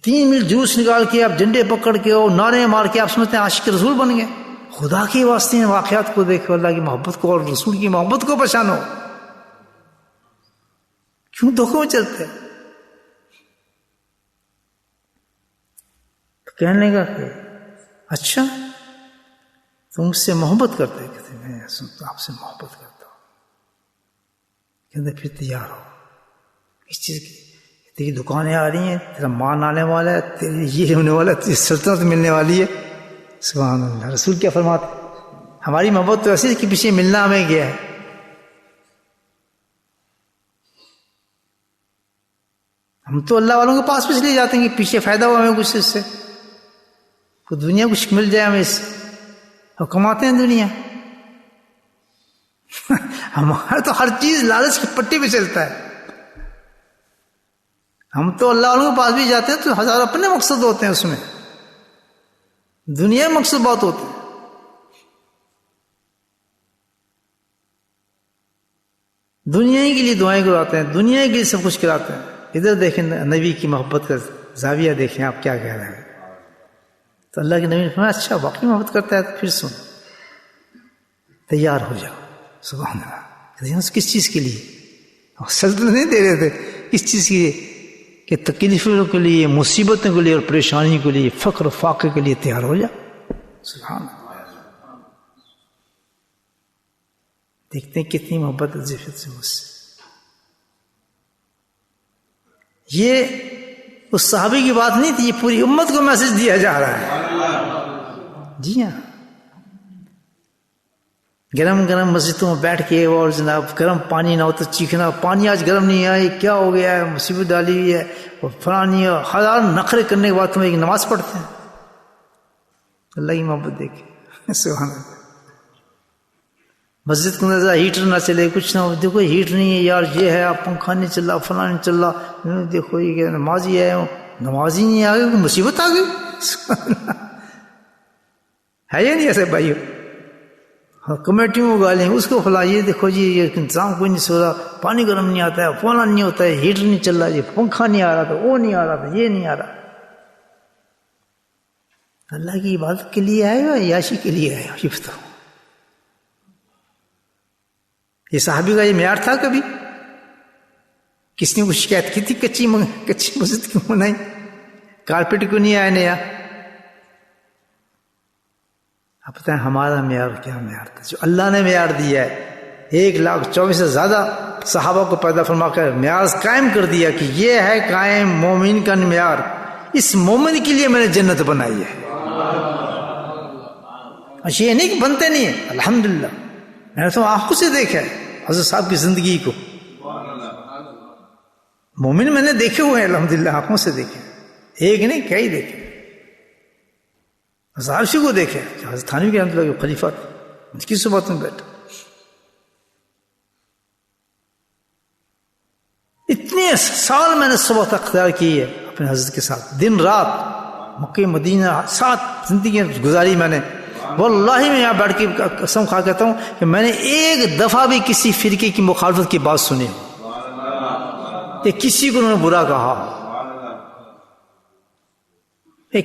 3 میل جلوس نکال کے آپ جھنڈے پکڑ کے اور نعرے مار کے آپ سمجھتے ہیں عاشق رسول بن گئے. خدا کے واسطے ہیں واقعات کو دیکھو، اللہ کی محبت کو اور رسول کی محبت کو پہچانو. کیوں دھوکوں میں چلتے؟ کہنے لگا کہ اچھا تم مجھ سے محبت کرتے؟ کہتے میں آپ سے محبت کرتا ہوں. کہتے پھر تیار ہو اس چیز کی، تیری دکانیں آ رہی ہیں، تیرا مان آنے والا ہے، تیری یہ ہونے والا ہے، تیری سلطنت ملنے والی ہے. سبحان اللہ. رسول کیا فرماتے؟ ہماری محبت تو ایسی ہے کہ پیچھے ملنا ہمیں گیا ہے. ہم تو اللہ والوں کے پاس بھی اس لیے جاتے ہیں کہ پیچھے فائدہ ہو ہمیں کچھ اس سے، کوئی دنیا کچھ مل جائے ہمیں اس سے، اور کماتے ہیں دنیا. ہمارا تو ہر چیز لالچ کی پٹی پہ چلتا ہے. ہم تو اللہ والوں کے پاس بھی جاتے ہیں تو ہزاروں اپنے مقصد ہوتے ہیں، اس میں دنیا مقصد بات ہوتی ہے. دنیا ہی کے لیے دعائیں کراتے ہیں، دنیا ہی کے لیے سب کچھ کراتے ہیں. ادھر دیکھیں نبی کی محبت کا زاویہ دیکھیں آپ کیا کہہ رہے ہیں. تو اللہ کے نبی نے فرمایا اچھا واقعی محبت کرتا ہے تو پھر سن، تیار ہو جاؤ. سبحان اللہ. کس چیز کے لیے؟ سلطنت نہیں دے رہے تھے، کس چیز کے لیے؟ کہ تکلیفوں کے لیے، مصیبتوں کے لیے اور پریشانی کے لیے، فقر فاقے کے لیے تیار ہو جا. سبحان اللہ. دیکھتے ہیں کتنی محبت عزت سے مجھ سے. یہ اس صحابی کی بات نہیں تھی، یہ پوری امت کو میسج دیا جا رہا ہے. جی ہاں. گرم گرم مسجدوں میں بیٹھ کے اور جناب گرم پانی نہ ہو تو چیخنا، پانی آج گرم نہیں آیا، کیا ہو گیا ہے، مصیبت ڈالی ہوئی ہے، اور فلانی ہزار نخرے کرنے کے بعد تم ایک نماز پڑھتے ہیں. اللہ کی محبت دیکھیں. سبحان اللہ. مسجد کے اندر ہیٹر نہ چلے، کچھ نہ ہو، دیکھو ہیٹ نہیں ہے یار، یہ ہے، آپ پنکھا نہیں چل رہا، فلاں نہیں چل رہا، دیکھو یہ نمازی ہے، نمازی نہیں آ گئی، کوئی مصیبت آ گئی. ہے یا نہیں ایسے بھائیو؟ کمیٹیوں میں گالیں اس کو فلاں، یہ دیکھو جی یہ انتظام کوئی نہیں سو رہا، پانی گرم نہیں آتا ہے، فلاں نہیں ہوتا ہے، ہیٹر نہیں چل رہا، یہ پنکھا نہیں آ رہا تھا، وہ نہیں آ رہا تھا، یہ نہیں آ رہا. اللہ کی عبادت کے لیے آئے ہو یا عیاشی کے لیے آئے ہو؟ یہ بتاؤ. یہ صحابی کا یہ معیار تھا؟ کبھی کس نے کچھ شکایت کی تھی کچی مسجد کیوں بنائی، کارپیٹ کیوں نہیں آیا نیا؟ آپ بتائیں ہمارا معیار کیا معیار تھا جو اللہ نے معیار دیا ہے؟ 1,24,000 سے زیادہ صحابہ کو پیدا فرما کر معیار قائم کر دیا کہ یہ ہے قائم مومن کا معیار، اس مومن کے لیے میں نے جنت بنائی ہے. اچھا یہ نہیں کہ بنتے نہیں ہیں، الحمدللہ میں نے تو آنکھوں سے دیکھا ہے حضرت صاحب کی زندگی کو. مومن میں نے دیکھے ہوئے ہیں الحمدللہ، آنکھوں سے دیکھے، ایک نہیں کئی دیکھے. عرشی کو دیکھے، حضرت تھانوی کے رحمۃ اللہ کے خلیفہ تھے، کس صبح میں بیٹھا. اتنے سال میں نے صحبت اختیار کی ہے اپنے حضرت کے ساتھ، دن رات مکہ مدینہ ساتھ زندگی گزاری میں نے. واللہ میں یہاں بیٹھ کے قسم کھا کہتا ہوں کہ میں نے ایک دفعہ بھی کسی فرقے کی مخالفت کی بات سنی کہ کسی کو انہوں نے برا کہا،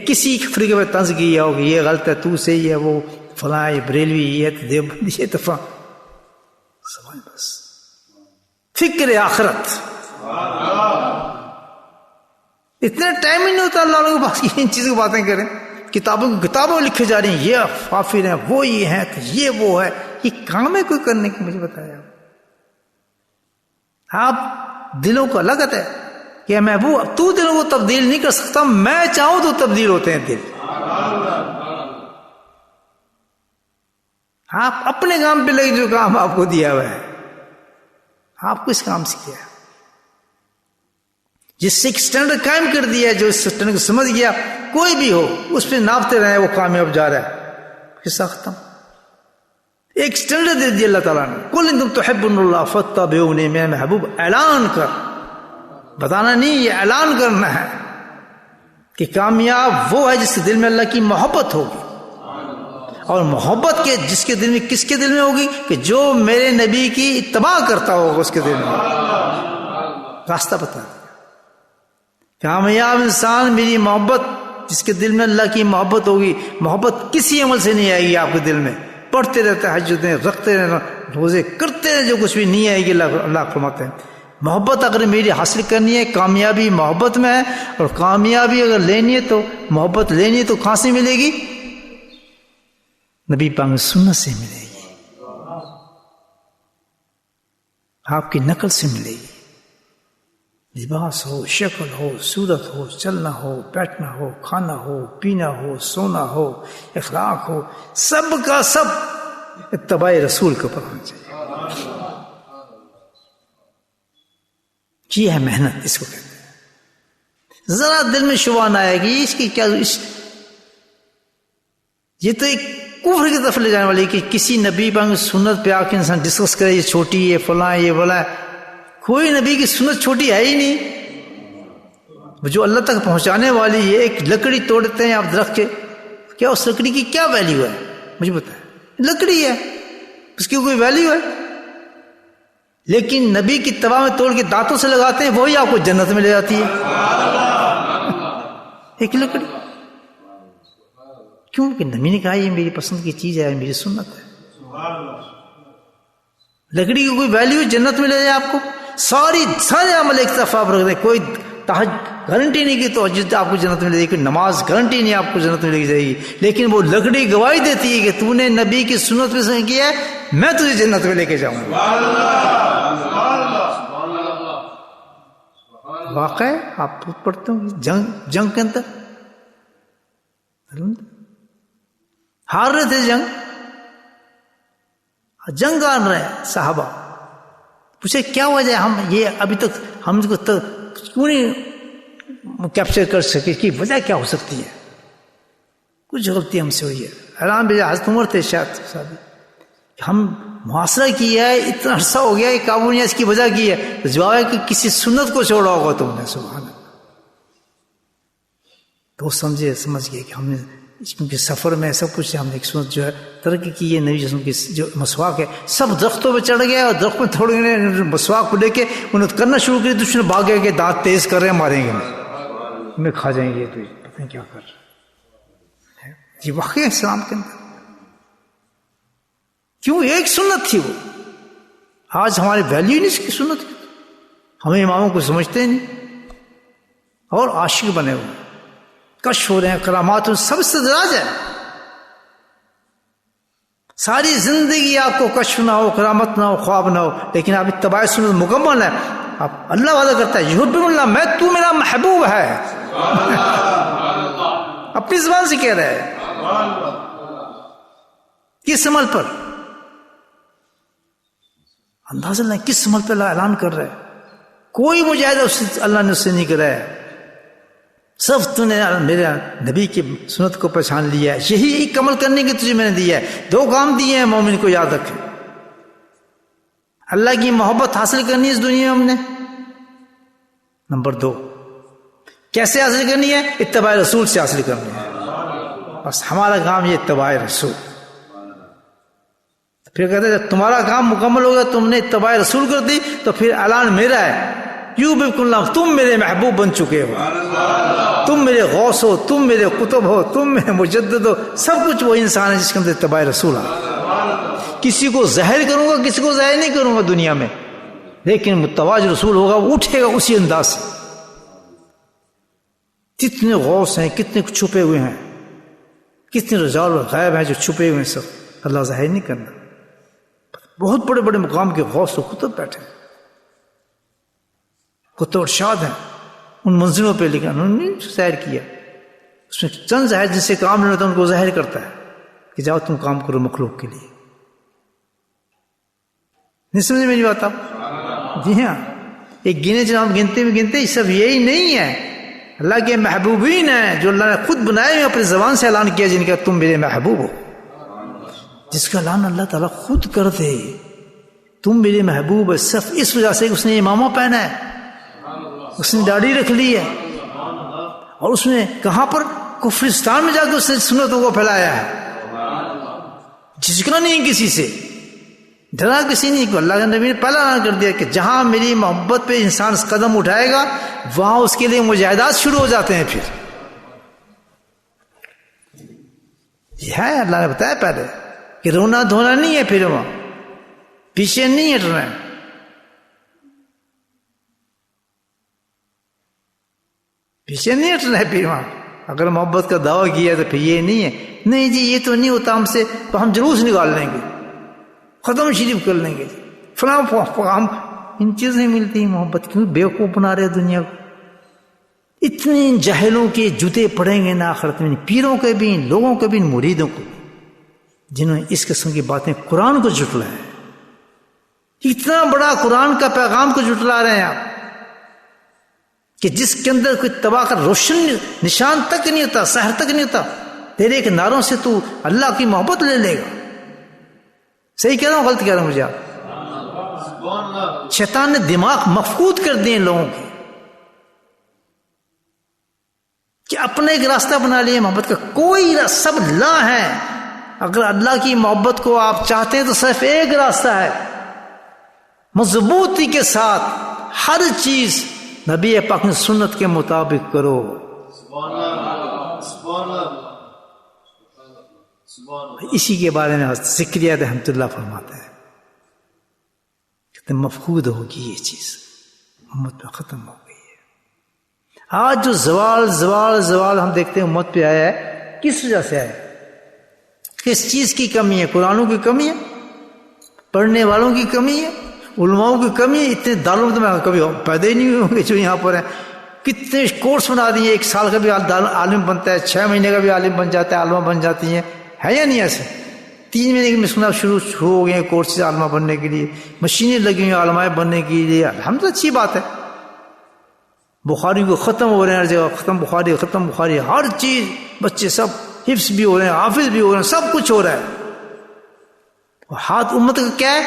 کسی فرقے پہ طنز کیا ہو کہ یہ غلط ہے، تو صحیح ہے، وہ فلاں یہ بریلوی، یہ دیوبندی، یہ دفعہ. سوال بس فکر آخرت. اتنا ٹائم ہی نہیں ہوتا اللہ والوں کے پاس کہ ان چیزوں کی باتیں کریں. کتابوں لکھے جا رہی ہیں یہ کافر ہیں وہ یہ ہیں تو یہ وہ ہے. یہ کام ہے کوئی کرنے کی؟ مجھے بتایا آپ دلوں کو لگت ہے کہ محبوب تو دلوں کو تبدیل نہیں کر سکتا، میں چاہوں تو تبدیل ہوتے ہیں دل. آپ اپنے کام پہ لگے، جو کام آپ کو دیا ہوا ہے آپ کو اس کام سے کیا، جس سے ایک سٹینڈرڈ قائم کر دیا ہے، جو اس سٹینڈرڈ کو سمجھ گیا کوئی بھی ہو اس پہ ناپتے رہے وہ کامیاب جا رہا ہے. قصہ ختم. ایک سٹینڈرڈ دے دیا اللہ تعالیٰ نے. قل ان تم تحبون اللہ فاتبعونی، میرے محبوب اعلان کر، بتانا نہیں، یہ اعلان کرنا ہے کہ کامیاب وہ ہے جس کے دل میں اللہ کی محبت ہوگی. اور محبت کے جس کے دل میں، کس کے دل میں ہوگی؟ کہ جو میرے نبی کی اتباع کرتا ہوگا اس کے دل میں. راستہ بتا دیا. کامیاب انسان میری محبت، جس کے دل میں اللہ کی محبت ہوگی. محبت کسی عمل سے نہیں آئے گی آپ کے دل میں، پڑھتے رہتے حجتیں رکھتے رہنا، روزے کرتے رہے، جو کچھ بھی نہیں آئے گی. اللہ فرماتے ہیں محبت اگر میری حاصل کرنی ہے، کامیابی محبت میں ہے. اور کامیابی اگر لینی ہے تو محبت لینی ہے تو کہاں سے ملے گی؟ نبی پاک سنت سے ملے گی، آپ کی نقل سے ملے گی. لباس ہو، شکل ہو، صورت ہو، چلنا ہو، بیٹھنا ہو، کھانا ہو، پینا ہو، سونا ہو، اخلاق ہو، سب کا سب اتباع رسول کے اوپر ہونا چاہیے. یہ ہے محنت، اس کو کہتے ہیں. ذرا دل میں شبہ نہ آئے گی اس کی کیا، یہ تو ایک کفر کی طرف لے جانے والی کہ کسی نبی پاک سنت پہ آ کے انسان ڈسکس کرے یہ چھوٹی، یہ فلاں، یہ بلا. کوئی نبی کی سنت چھوٹی ہے ہی نہیں، جو اللہ تک پہنچانے والی ہے. ایک لکڑی توڑتے ہیں آپ درخت کے، کیا اس لکڑی کی کیا ویلیو ہے؟ مجھے بتائیں. لکڑی ہے، اس کی کوئی ویلیو ہے؟ لیکن نبی کی اتباع میں توڑ کے دانتوں سے لگاتے ہیں، وہی آپ کو جنت میں لے جاتی ہے. ایک لکڑی. کیوں کہ نبی نے کہا یہ میری پسند کی چیز ہے، میری سنت ہے. لکڑی کی کوئی ویلیو جنت میں لے جائے آپ کو؟ سارے عمل ایک طرف آپ رکھ دیں، کوئی گارنٹی نہیں کہ تہجد آپ کو جنت میں لے جائے گی، کوئی نماز گارنٹی نہیں آپ کو جنت میں لے جائے گی. لیکن وہ لکڑی گواہی دیتی ہے کہ تو نے نبی کی سنت پہ سے کیا ہے، میں تجھے جنت میں لے کے جاؤں گا. واقع آپ پڑھتے ہوں جنگ کے اندر ہار رہے تھے، جنگ آن رہے صحابہ. پوچھے کیا وجہ ہے، ہم یہ ابھی تک ہم کو کیوں نہیں کیپچر کر سکے، کی وجہ کیا ہو سکتی ہے؟ کچھ غلطی ہم سے ہوئی ہے. حیران بھیجا حضرت عمر تھے شاید صاحب، ہم محاصرہ کیا ہے، اتنا عرصہ ہو گیا ہے قابو نہیں، اس کی وجہ کی ہے. تو جواب ہے کہ کسی سنت کو چھوڑا ہوگا تم نے. سبحان اللہ. تو سمجھ گئے کہ ہم نے کیونکہ سفر میں سب کچھ ہم نے ایک سنت جو ہے ترقی کی ہے. نبی جسم کی جو مسواک ہے سب درختوں پہ چڑھ گیا، اور درخت میں تھوڑے مسواک کو لے کے انہوں نے کرنا شروع کیا. دشمن بھاگ گئے کہ دانت تیز کر رہے ہیں، ماریں گے ہمیں کھا جائیں گے، تو پتہ نہیں کیا کر رہے. یہ واقعہ اسلام کے اندر کیوں ایک سنت تھی وہ. آج ہماری ویلیو نہیں اس کی سنت کی، ہمیں اماموں کو سمجھتے نہیں اور عاشق بنے ہوئے، کشف ہو رہے ہیں، کرامات سب استدراج ہے. ساری زندگی آپ کو کشف نہ ہو، کرامت نہ ہو، خواب نہ ہو، لیکن آپ اتباع سنت مکمل ہے. آپ اللہ وعدہ کرتا ہے یحب اللہ، میں تو میرا محبوب ہے. اپنی زبان سے کہہ رہا ہے. کس عمل پر؟ اندازہ نہیں کس عمل پہ اللہ اعلان کر رہا ہے. کوئی مجاہدہ اللہ نے اس سے نہیں کرایا ہے. صرف تو نے میرے نبی کی سنت کو پہچان لیا ہے، یہی ایک عمل کرنے کی تجھے میں نے دیا ہے. 2 کام دیے ہیں مومن کو، یاد رکھیں. اللہ کی محبت حاصل کرنی ہے اس دنیا میں ہم نے. نمبر 2 کیسے حاصل کرنی ہے؟ اتباع رسول سے حاصل کرنی ہے. بس ہمارا کام یہ اتباع رسول. پھر کہتے ہیں جب تمہارا کام مکمل ہو گیا، تم نے اتباع رسول کر دی، تو پھر اعلان میرا ہے یوں بالکل، تم میرے محبوب بن چکے ہو، تم میرے غوث ہو، تم میرے قطب ہو، تم میرے مجدد ہو. سب کچھ وہی انسان ہے جس کے اندر اتباع رسول ہے. کسی کو ظاہر کروں گا، کسی کو ظاہر نہیں کروں گا دنیا میں، لیکن متبع رسول ہوگا وہ اٹھے گا اسی انداز سے. کتنے غوث ہیں، کتنے چھپے ہوئے ہیں، کتنے رجال اور غائب ہیں جو چھپے ہوئے ہیں، سب اللہ ظاہر نہیں کرنا. بہت بڑے بڑے مقام کے غوث و کتب بیٹھے ہیں، کتب ارشاد ہیں ان منزلوں پہ، لیکن انہوں نے ظاہر کیا. اس میں چند ظاہر جن سے کام نہیں ہوتا ان کو ظاہر کرتا ہے کہ جاؤ تم کام کرو مخلوق کے لیے. نہیں سمجھ میری بات آپ؟ جی ہاں، ایک گنے جو ہم گنتے سب یہی نہیں ہے. اللہ کے محبوبین ہیں جو اللہ نے خود بنائے ہوئے، اپنی زبان سے اعلان کیا جن کا تم میرے محبوب ہو، جس کا اعلان اللہ تعالیٰ خود کر دے تم میرے محبوب ہے، صرف اس وجہ سے کہ اس نے امامہ پہنا ہے، اس نے داڑھی رکھ لی ہے، اور اس نے کہاں پر کفرستان میں جا کے اس نے سنتوں کو پھیلایا ہے. جھجکنا نہیں کسی سے، ڈرا کسی نہیں کو. اللہ کے نبی نے پہلا اعلان کر دیا کہ جہاں میری محبت پہ انسان قدم اٹھائے گا وہاں اس کے لیے مجاہدات شروع ہو جاتے ہیں. پھر یہ ہے، اللہ نے بتایا پہلے کہ رونا دھونا نہیں ہے، پھر وہاں پیچھے نہیں ہٹنا ہے. پیچھے نہیں ہٹنا ہے. پھر وہاں اگر محبت کا دعویٰ کیا تو پھر یہ نہیں ہے، نہیں جی یہ تو نہیں ہوتا ہم سے، تو ہم جلوس نکال لیں گے، ختم شریف کر لیں گے، فلاں ہم ان چیزیں ملتی ہیں. محبت کیوں بیوقوف بنا رہے دنیا کو؟ اتنے جاہلوں کے جوتے پڑیں گے نا آخرت میں، پیروں کے بھی، لوگوں کے بھی، مریدوں کو، جنہوں نے اس قسم کی باتیں قرآن کو جھٹلایا ہے. اتنا بڑا قرآن کا پیغام کو جھٹلا رہے ہیں آپ کہ جس کے اندر کوئی تباہ کا روشن نشان تک نہیں ہوتا، سحر تک نہیں ہوتا. تیرے ایک نعروں سے تو اللہ کی محبت لے لے گا. صحیح کہہ رہا ہوں غلط کہہ رہا ہوں مجھے آپ؟ شیطان نے دماغ مفقود کر دیے لوگوں کے کہ اپنے ایک راستہ بنا لیے محبت کا. کوئی سب لا ہے. اگر اللہ کی محبت کو آپ چاہتے ہیں تو صرف ایک راستہ ہے، مضبوطی کے ساتھ ہر چیز نبی پاک کی سنت کے مطابق کرو. اسی کے بارے میں ذکریہ رحمۃ اللہ فرماتے ہیں کہ مفقود ہوگی یہ چیز، امت پہ ختم ہو گئی ہے. آج جو زوال ہم دیکھتے ہیں امت پہ آیا ہے، کس وجہ سے آیا ہے؟ کس چیز کی کمی ہے؟ قرآنوں کی کمی ہے، پڑھنے والوں کی کمی ہے، علماؤں کی کمی ہے. اتنے داروں تو میں کبھی پیدا ہی نہیں ہوں گے جو یہاں پر ہیں. کتنے کورس بنا دیے، 1 سال کا بھی عالم بنتا ہے، 6 مہینے کا بھی عالم بن جاتا ہے، عالمہ بن جاتی ہیں، ہے یا نہیں ایسے؟ 3 مہینے کی میں سنا شروع ہو گئے ہیں کورسز عالمہ بننے کے لیے، مشینیں لگی ہوئی ہیں عالمائیں بننے کے لیے. الحمدللہ اچھی بات ہے. بخاری کو ختم ہو رہے ہیں ہر جگہ، ختم بخاری، ہر چیز بچے سب حفظ بھی ہو رہے ہیں، حافظ بھی ہو رہے ہیں، سب کچھ ہو رہا ہے. ہاتھ امت کا کیا ہے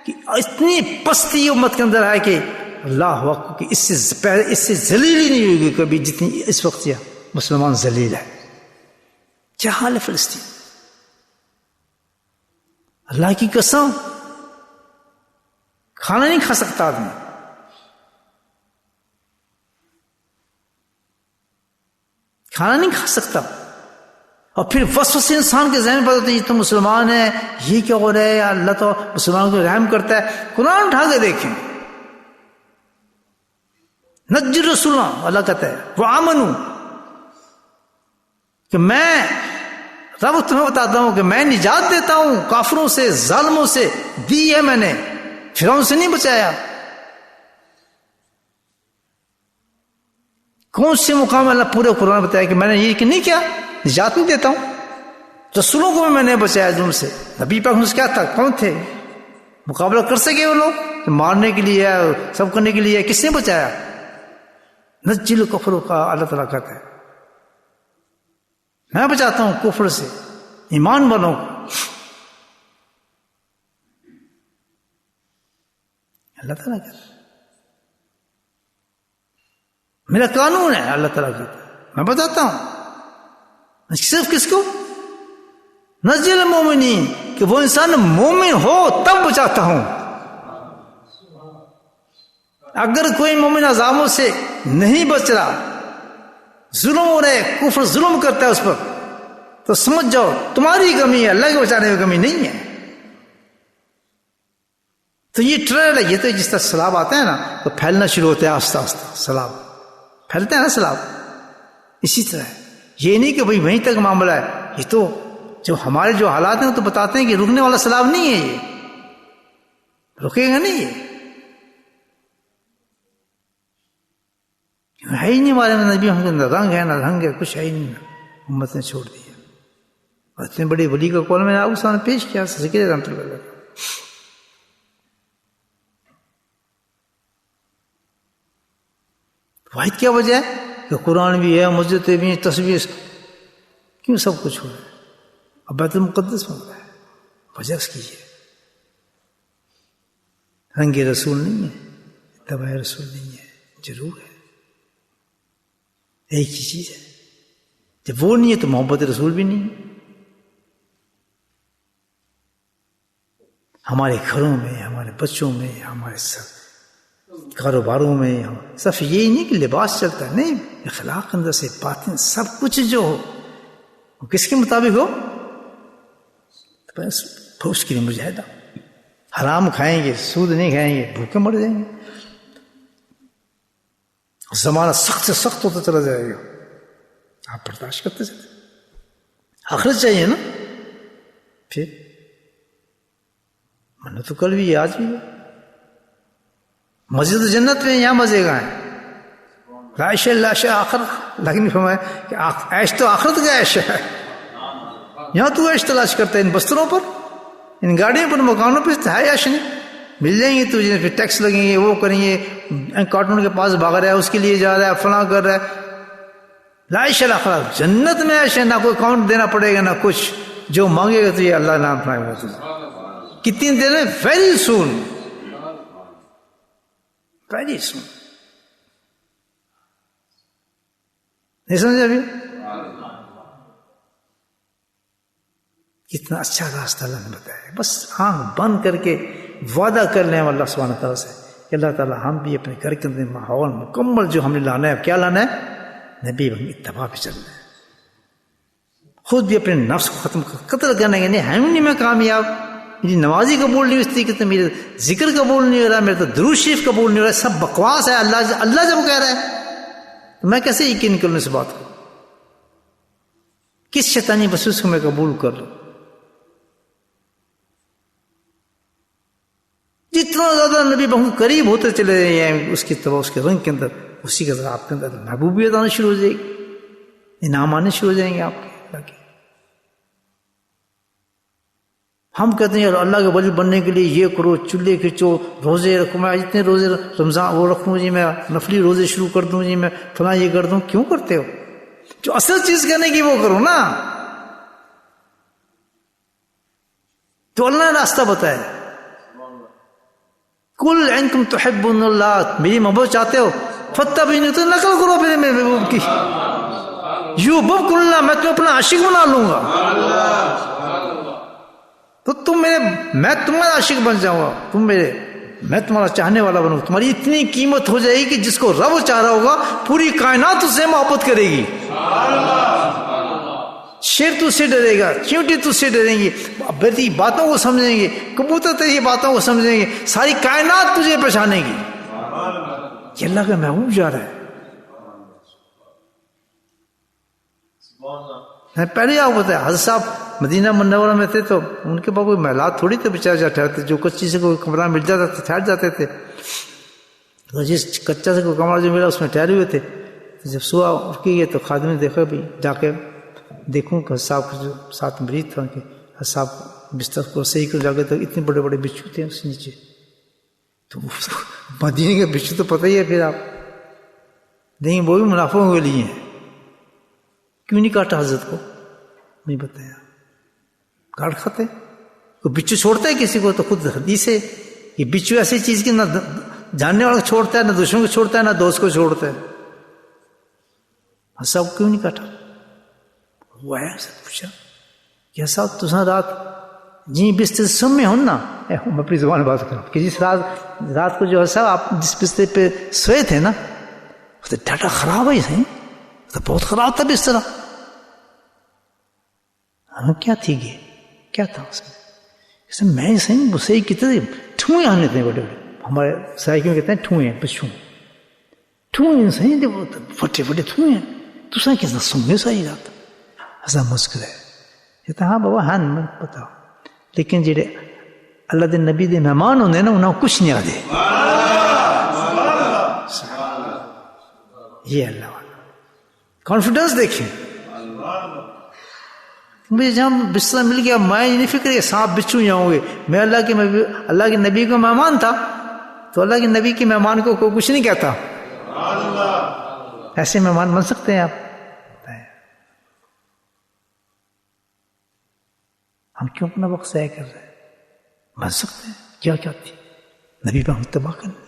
کہ اتنی پستی امت کے اندر ہے کہ اللہ اکبر کہ اس سے ذلیل ہی نہیں ہوگی کبھی جتنی اس وقت یہ مسلمان ذلیل ہے. کیا حال ہے فلسطین؟ اللہ کی قسم کھانا نہیں کھا سکتا آدمی. کھانا نہیں کھا سکتا. اور پھر وسوسے انسان کے ذہن پر ہوتے ہیں یہ تو مسلمان ہے، یہ کیا ہو رہا ہے، اللہ تو مسلمانوں کو رحم کرتا ہے. قرآن اٹھا کے دیکھیں، نجر رسول اللہ کہتا ہے وہ آمنو کہ میں رب تمہیں بتاتا ہوں کہ میں نجات دیتا ہوں کافروں سے، ظالموں سے دی ہے میں نے، فرعون سے نہیں بچایا. کون سے مقام اللہ پورے قرآن بتایا کہ میں نے یہ کہ نہیں کیا، نجات نہیں دیتا ہوں. رسولوں کو میں نے بچایا ظلم سے. نبی پاک نے کیا تھا، کون تھے، مقابلہ کر سکے وہ لوگ؟ مارنے کے لیے سب کرنے کے لیے کس نے بچایا؟ نجل کفر کا اللہ تعالیٰ کہتا ہے میں بچاتا ہوں کفر سے، ایمان بنو. اللہ تعالیٰ کہتا ہے میرا قانون ہے، اللہ تعالیٰ کہتا ہے میں بتاتا ہوں. صرف کس کو؟ نجل المومنین، کہ وہ انسان مومن ہو تب بچاتا ہوں. اگر کوئی مومن عذابوں سے نہیں بچ رہا، ظلم ہو رہے، کفر ظلم کرتا ہے اس پر، تو سمجھ جاؤ تمہاری کمی ہے، اللہ کے بچانے کی کمی نہیں ہے. تو یہ ٹرل ہے. یہ تو جس طرح سیلاب آتے ہیں نا تو پھیلنا شروع ہوتا ہے آہستہ آہستہ. سیلاب پھیلتے ہیں نا، سیلاب اسی طرح ہے، یہ نہیں کہ بھئی وہیں تک معاملہ ہے، یہ تو جو ہمارے جو حالات ہیں وہ تو بتاتے ہیں کہ رکنے والا سیلاب نہیں ہے، یہ رکے گا نہیں، یہ ہے ہی نہیں ہمارے میں نبی، ہم کو نہ رنگ ہے نہ رنگ ہے، کچھ ہے ہی نہیں، امت نے چھوڑ دیا. اور اتنے بڑی ولی کا قول میں نے آپ کے سامنے پیش کیا، ذکر رحمۃ اللہ علیہ. واحد کیا وجہ ہے کہ قرآن بھی ہے، مسجدیں بھی ہیں، تصویر، کیوں سب کچھ ہو رہا ہے؟ اب بیت المقدس بن رہا ہے، وجہ اس کی ہے رنگ رسول نہیں ہے، اتباع رسول نہیں ہے، ضرور ہے، ایک ہی چیز ہے. جب وہ نہیں ہے تو محبت رسول بھی نہیں ہے. ہمارے گھروں میں، ہمارے بچوں میں، ہمارے کاروباروں میں صرف یہی نہیں کہ لباس چلتا ہے، نہیں، اخلاق اندر سے باطن سب کچھ جو ہو وہ کس کے مطابق ہو، بس اس کے لیے مجاہدہ. حرام کھائیں گے، سود نہیں کھائیں گے، بھوکے مر جائیں گے. زمانہ سخت سے سخت ہوتا چلا جائے گا، آپ برداشت کرتے چلے. آخرت چاہیے نا. پھر من تو کل بھی ہے، آج بھی ہے. مسجد جنت میں یہاں مزے گا ہے، عیش لاش آخر، لیکن فرمایا کہ عیش تو آخرت کا عیش ہے. یہاں تو عیش تلاش کرتا ہے ان بستروں پر، ان گاڑیوں پر، مکانوں پہ ہے عیش نہیں. مل جائیں گے تجھے، پھر ٹیکس لگیں گے، وہ کریں گے، کارٹون کے پاس بھاگ رہا ہے، اس کے لیے جا رہا ہے، فلاں کر رہا ہے. لا عیش الاخرہ، جنت میں عیش ہے، نہ کوئی اکاؤنٹ دینا پڑے گا نہ کچھ، جو مانگے گا تو یہ اللہ نام پڑائے گا. کتنی دیر میں؟ Very soon, very soon. نہیں سمجھے ابھی؟ اتنا اچھا راستہ اللہ نے بتایا. بس آنکھ بند کر کے وعدہ کر لیں اللہ سبحانہ تعالیٰ سے کہ اللہ تعالیٰ ہم بھی اپنے گھر کے اندر ماحول مکمل جو ہم نے لانا ہے، کیا لانا ہے؟ نبی اتباع پہ چلنا ہے. خود بھی اپنے نفس کو ختم قتل کرنے کے، نہیں ہم نہیں، میں کامیاب، میری نمازی قبول نہیں ہوتی، کہ میرے ذکر قبول نہیں ہو رہا، میرا تو درود شریف قبول نہیں ہو رہا، سب بکواس ہے. اللہ جب کہہ رہا ہے تو میں کیسے یقین کروں اس بات کو؟ کس شیطانی وسوسے کو میں قبول کر لوں؟ جتنا زیادہ نبی بہت قریب ہوتے چلے جائیں اس کی طرح، اس کے رنگ کے اندر، اسی کے طرح آپ کے اندر محبوبیت آنا شروع ہو جائے گی، انعام آنے شروع ہو جائیں گے آپ کے. ہم کہتے ہیں یار اللہ کے ولی بننے کے لیے یہ کرو، چولہے کھینچو، روزے رکھو، میں اتنے روزے رمضان وہ رکھوں جی، میں نفلی روزے شروع کر دوں جی، میں فلاں یہ کر دوں. کیوں کرتے ہو؟ جو اصل چیز کرنے کی وہ کرو نا. تو اللہ نے راستہ بتایا، کل ان تم تحبون اللہ، میری محبت چاہتے ہو، فاتبعونی، تو نقل کرو پھر میرے محبوب کی. یحببکم اللہ، میں تمہیں اپنا عاشق بنا لوں گا. تو میں تمہارا عاشق بن جاؤں گا، میں تمہارا چاہنے والا بنوں گا. تمہاری اتنی قیمت ہو جائے گی کہ جس کو رب چاہ رہا ہوگا پوری کائنات اس سے محبت کرے گی. شیر تو سے ڈرے گا، چیونٹی تو سے ڈریں گی، تیری باتوں کو سمجھیں گے، کبوتر تیری باتوں کو سمجھیں گے، ساری کائنات تجھے پہچانے گی. یہ اللہ کا محبوب جا رہا ہے. میں پہلے آپ کو بتایا، حضرت صاحب مدینہ منورہ میں تھے تو ان کے پاس کوئی محلات تھوڑی تھے بچہ جا ٹھہرتے، جو کچی سے کوئی کمرہ مل جاتا تھا ٹھہر جاتے تھے. تو جس کچا سے کوئی کمرہ جو ملا اس میں ٹھہرے ہوئے تھے. جب صبح اٹھ کے گئے تو خادم نے دیکھا بھی جا کے دیکھوں کہ صاحب جو ساتھ مریض تھا کہ صاحب بستر کو صحیح کر جا کے تو اتنے بڑے بڑے بچھو تھے اس نیچے. تو مدینے کے بچھو تو پتہ ہی ہے پھر آپ نہیں، وہ بھی منافعوں کے لیے ہیں. کیوں نہیں کاٹا حضرت کو؟ نہیں بتایا. کاٹ کھاتے. کوئی بچھو چھوڑتا ہے کسی کو تو خود حدیث ہے کہ بچھو ایسی چیز کی نہ جاننے والا کو چھوڑتا ہے، نہ دشمن کو چھوڑتا ہے، نہ دوست کو چھوڑتا ہے. صاحب کیوں نہیں کاٹا؟ وہ ہے سب پوچھا کہ صاحب تساں رات جی بستر سمے ہو نا، میں اپنی زبان میں بات کروں کہ جس رات کو جو ہے صاحب آپ جس بستر پہ سوئے تھے نا وہ تو ڈاٹا خراب ہے صحیح، تو بہت خراب تھا بستر. ہمیں کیا تھی گی، کیا تھا اس میں؟ میں صحیح وہ صحیح کتنے ٹھوئے آنے تھے بڑے بڑے، ہمارے سائیکوں کہتے ہیں ٹھوئے ہیں، بچوں ٹھوئے صحیح تھے، وہ پھٹے پھٹے ٹھوئے ہیں. تو سن کس سنگے صحیح رات ایسا مسکرائے کہتا ہاں بابا ہاں میں پتا لیکن جڑے اللہ دے نبی دے مہمان ہوندے نا انہاں کچھ نہیں آدھے یہ اللہ والا کانفیڈنس دیکھیں مجھے جہاں بستر مل گیا میں نہیں فکر یہ سانپ بچھو جاؤں گے میں اللہ کے نبی کا مہمان تھا تو اللہ کے نبی کے مہمان کو کوئی کچھ نہیں کہتا ایسے مہمان بن سکتے ہیں آپ ہم کیوں اپنا وقت ضائع کر رہے ہیں بن سکتے ہیں کیا کیا تھی نبی پہ ہم اتباع کرنا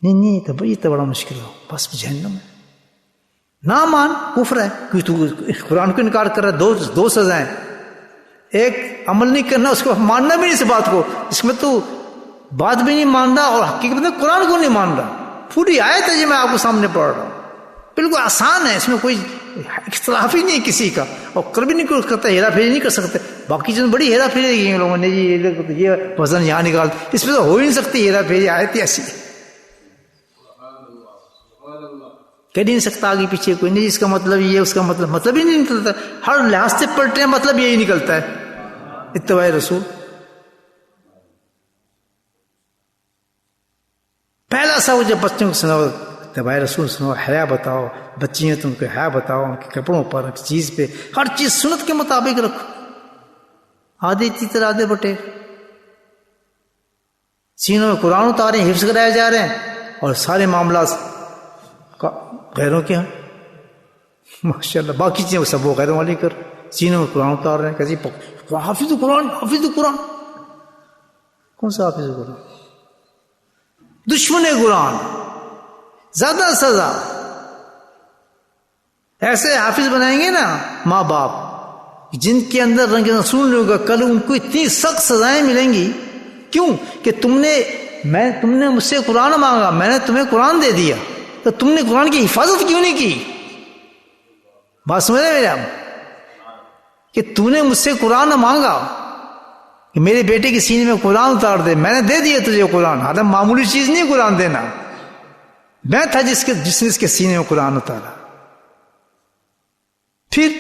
نہیں تو یہ تو بڑا مشکل ہو بس جہنم ہے نہ مان کفر ہے کہ تو قرآن کو انکار کر رہا ہے دو سزائیں ایک عمل نہیں کرنا اس کو ماننا بھی نہیں اس بات کو اس میں تو بات بھی نہیں مان رہا اور حقیقت میں قرآن کو نہیں مان رہا پوری آیت ہے جو میں آپ کو سامنے پڑھ رہا ہوں بالکل آسان ہے اس میں کوئی اختلاف ہی نہیں کسی کا اور کر بھی نہیں کر سکتا ہیرا پھیری نہیں کر سکتے باقی چیزیں بڑی ہیرا پھیری کی لوگوں نے جی یہ وزن یہاں نکال اس میں تو ہو ہی نہیں سکتی ہیرا پھیری آیت ایسی کہہ نہیں سکتا آگے پیچھے کوئی نہیں اس کا مطلب یہ اس کا مطلب ہی نہیں نکلتا ہر لحاظ سے پلٹے مطلب یہی نکلتا ہے اتباع رسول پہلا سا وہ جب بچوں کو سناؤ اتباع رسول سناؤ حیا بتاؤ بچیاں تم کو حیا بتاؤ ان کے کپڑوں پر ان کی چیز پہ ہر چیز سنت کے مطابق رکھو آدھے تیتر آدھے بٹے سینوں میں قرآن اتارے حفظ کرائے جا رہے ہیں اور سارے معاملات غیروں کے ہیں ماشاء اللہ باقی چیزیں سب وہ غیروں والی کر سینوں میں قرآن اتار رہے ہیں کیسے حافظ قرآن کون سا حافظ قرآن دشمن قرآن زیادہ سزا ایسے حافظ بنائیں گے نا ماں باپ جن کے اندر رنگ رسول نہیں ہوگا کل ان کو اتنی سخت سزائیں ملیں گی کیوں کہ تم نے مجھ سے قرآن مانگا میں نے تمہیں قرآن دے دیا تو تم نے قرآن کی حفاظت کیوں نہیں کی بات سمجھ رہے میرے کہ تم نے مجھ سے قرآن مانگا کہ میرے بیٹے کے سینے میں قرآن اتار دے میں نے دے دیا تجھے قرآن حالانکہ معمولی چیز نہیں قرآن دینا میں تھا جس نے اس کے سینے میں قرآن اتارا پھر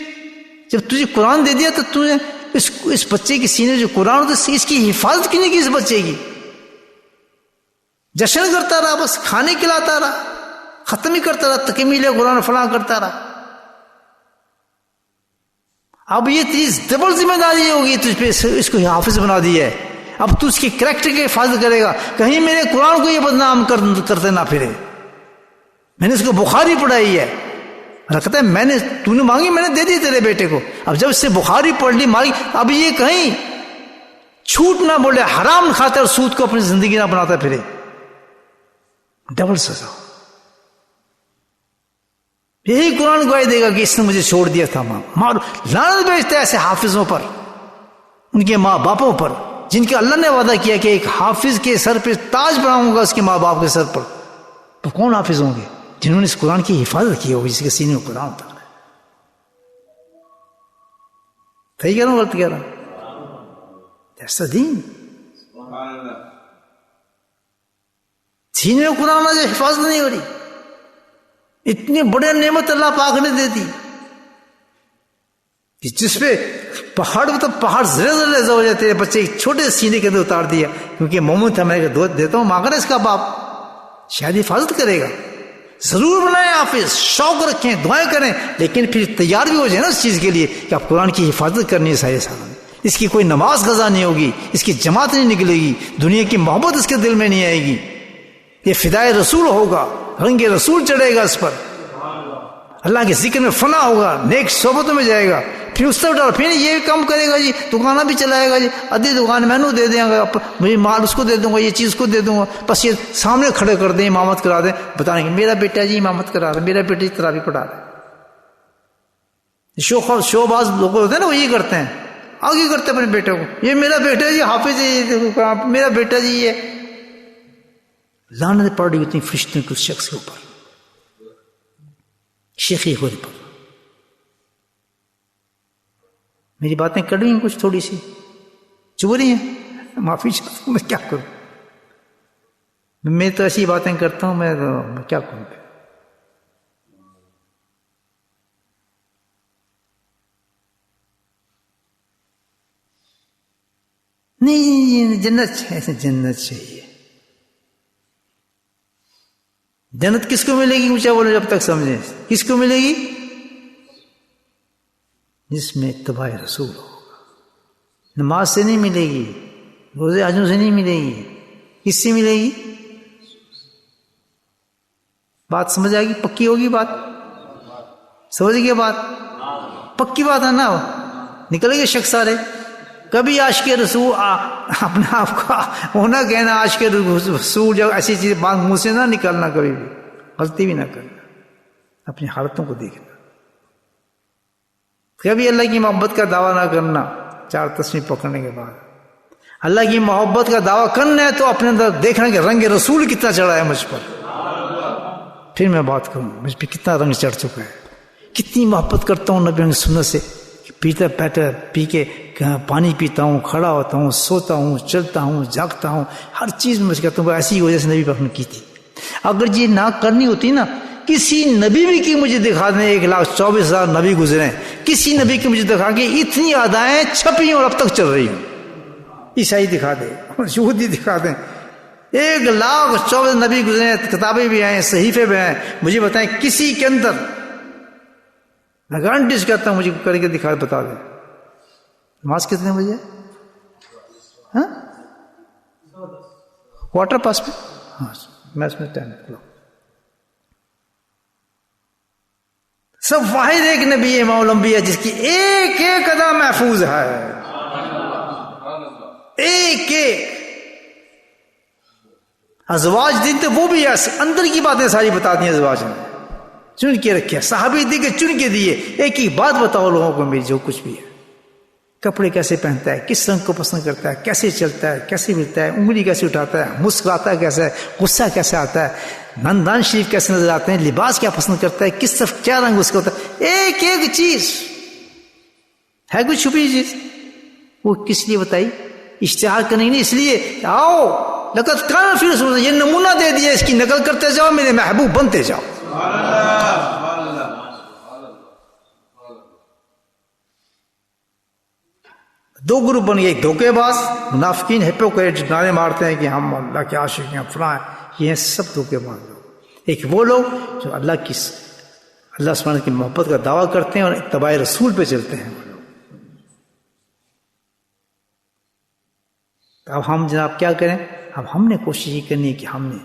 جب تجھے قرآن دے دیا تو تو نے اس بچے کے سینے میں جو قرآن ہوتا اس کی حفاظت کیوں نہیں کی اس بچے کی جشن کرتا رہا بس کھانے کھلاتا رہا ختم ہی کرتا رہا تکمیل قرآن فلاں کرتا رہا اب یہ تیری ڈبل ذمہ داری ہوگی تجھ پہ اس کو حافظ بنا دیا ہے اب تو اس کی کریکٹر کی حفاظت کرے گا کہیں میرے قرآن کو یہ بدنام کرتے نہ پھرے میں نے اس کو بخاری پڑھائی ہے رکھتا ہے تو نے مانگی میں نے دے دی تیرے بیٹے کو اب جب اس سے بخاری پڑھ لی مانگی اب یہ کہیں چھوٹ نہ بولے حرام کھاتے اور سود کو اپنی زندگی نہ بناتا پھرے ڈبل سزا یہی قرآن گواہی دے گا کہ اس نے مجھے چھوڑ دیا تھا ماں لعنت بھیجتا ہے ایسے حافظوں پر ان کے ماں باپوں پر جن کے اللہ نے وعدہ کیا کہ ایک حافظ کے سر پہ تاج بناؤں گا اس کے ماں باپ کے سر پر تو کون حافظ ہوں گے جنہوں نے اس قرآن کی حفاظت کی ہوگی جس کے سینے میں قرآن اتارا ہے صحیح کہہ رہا ہوں غلط کہہ رہا ہوں ایسا دین سینے میں قرآن جو حفاظت نہیں ہو رہی اتنی بڑے نعمت اللہ پاک نے دے دی کہ جس پہ پہاڑ زرے ہو جاتے ہیں بچے چھوٹے سینے کے اندر اتار دیا کیونکہ مومن تھا میں دودھ دیتا ہوں مانگ رہا اس کا باپ شاید حفاظت کرے گا ضرور بنائیں حافظ شوق رکھیں دعائیں کریں لیکن پھر تیار بھی ہو جائے نا اس چیز کے لیے کہ آپ قرآن کی حفاظت کرنی ہے سارے سالوں میں اس کی کوئی نماز قضا نہیں ہوگی اس کی جماعت نہیں نکلے گی دنیا کی محبت اس کے دل میں نہیں آئے گی یہ فدائے رسول ہوگا رنگ رسول چڑھے گا اس پر اللہ کے ذکر میں فنا ہوگا نیک صحبتوں میں جائے گا پھر اس طرح ڈال پھر یہ کام کرے گا جی دکانہ بھی چلائے گا جی آدھی دکان میں نے دے دیں گا مجھے مال اس کو دے دوں گا یہ چیز کو دے دوں گا بس یہ سامنے کھڑے کر دیں امامت کرا دیں بتانے کہ میرا بیٹا جی امامت کرا رہا ہے میرا بیٹا جی تراویح پڑھا رہا ہے شو باز لوگ ہوتے ہیں نا وہ یہ کرتے ہیں آگے کرتے ہیں اپنے بیٹے کو یہ میرا بیٹا جی حافظ ہے میرا بیٹا جی یہ لعنت پڑ رہی ہوتی فرشتوں کے اس شخص کے اوپر شیخی خود پر میری باتیں کڑوی ہیں کچھ تھوڑی سی چبھ رہی ہیں معافی چاہتا ہوں میں کیا کروں میں تو ایسی باتیں کرتا ہوں میں کیا کروں نہیں جنت چاہیے. جنت کس کو ملے گی؟ مجھے بولو جب تک سمجھیں. کس کو ملے گی؟ جس میں اتباع رسول ہوگا. نماز سے نہیں ملے گی، روزے حجوں سے نہیں ملے گی. کس سے ملے گی؟ بات سمجھ آئے گی؟ پکی ہوگی بات؟ سمجھ گئے بات؟ پکی بات ہے نا. نکل گئے شک سارے. کبھی عاشق رسول اپنے آپ کو ہونا کہنا عاشق رسول، جب ایسی چیز بات منہ سے نہ نکلنا، کبھی بھی غلطی بھی نہ کرنا، اپنی حالتوں کو دیکھنا. کبھی اللہ کی محبت کا دعویٰ نہ کرنا. 4 تسبیح پکڑنے کے بعد اللہ کی محبت کا دعویٰ کرنا ہے تو اپنے اندر دیکھنا کہ رنگ رسول کتنا چڑھا ہے مجھ پر. پھر میں بات کروں مجھ پہ کتنا رنگ چڑھ چکا ہے، کتنی محبت کرتا ہوں نبی کی سنت سے. پیتا پی کے پانی پیتا ہوں، کھڑا ہوتا ہوں، سوتا ہوں، چلتا ہوں، جاگتا ہوں، ہر چیز میں کرتا ہوں. ایسی وجہ سے نبی پاک نے کی تھی. اگر یہ نہ کرنی ہوتی نا، کسی نبی بھی کی مجھے دکھا دیں، 1,24,000 نبی گزرے، کسی نبی کی مجھے دکھا کے اتنی ادائیں چھپی اور اب تک چل رہی ہوں. عیسائی دکھا دے، یہودی دکھا دیں، 1,24,000 نبی گزرے، کتابیں بھی آئیں، صحیفے بھی آئیں، مجھے بتائیں کسی کے اندر، میں گارنٹیز کرتا ہوں مجھے کر کے دکھا بتا دیں. نماز کتنے بجے؟ ہاں 4:15 پہ. ہاں میں اس میں ٹائم نکلا. سب واحد ایک نبی امام الانبیاء جس کی ایک ایک ادا محفوظ ہے، ایک ایک. ازواج دن تو وہ بھی ایسے اندر کی باتیں ساری بتا دی ازواج نے، چن کے رکھے. صحابی دے کے چن کے دیے. ایک ہی بات بتاؤ لوگوں کو میری، جو کچھ بھی ہے، کپڑے کیسے پہنتا ہے، کس رنگ کو پسند کرتا ہے، کیسے چلتا ہے، کیسے ملتا ہے، انگلی کیسے اٹھاتا ہے، مسکراتا ہے کیسے ہے، غصہ کیسے آتا ہے، نندان شریف کیسے نظر آتے ہیں، لباس کیا پسند کرتا ہے، کس طرف کیا رنگ اس کا ہوتا ہے. ایک ایک چیز ہے، کوئی چھپی چیز. وہ کس لیے بتائی؟ اشتہار کرنے نہیں، اس لیے آؤ لقد کان فی رسول اللہ، یہ نمونہ دے دیا، اس کی نقل کرتے جاؤ، میرے محبوب بنتے جاؤ. دو گروپ بن گئے، ایک دھوکے باز منافقین، ہیپوکریٹ، نعرے مارتے ہیں کہ ہم اللہ کے عاشق ہیں، فلاں ہیں. یہ سب دھوکے باز لوگ. ایک وہ لوگ جو اللہ سبحانہ کی محبت کا دعویٰ کرتے ہیں اور اتباع رسول پہ چلتے ہیں. اب ہم جناب کیا کریں؟ اب ہم نے کوشش یہ کرنی ہے کہ ہم نے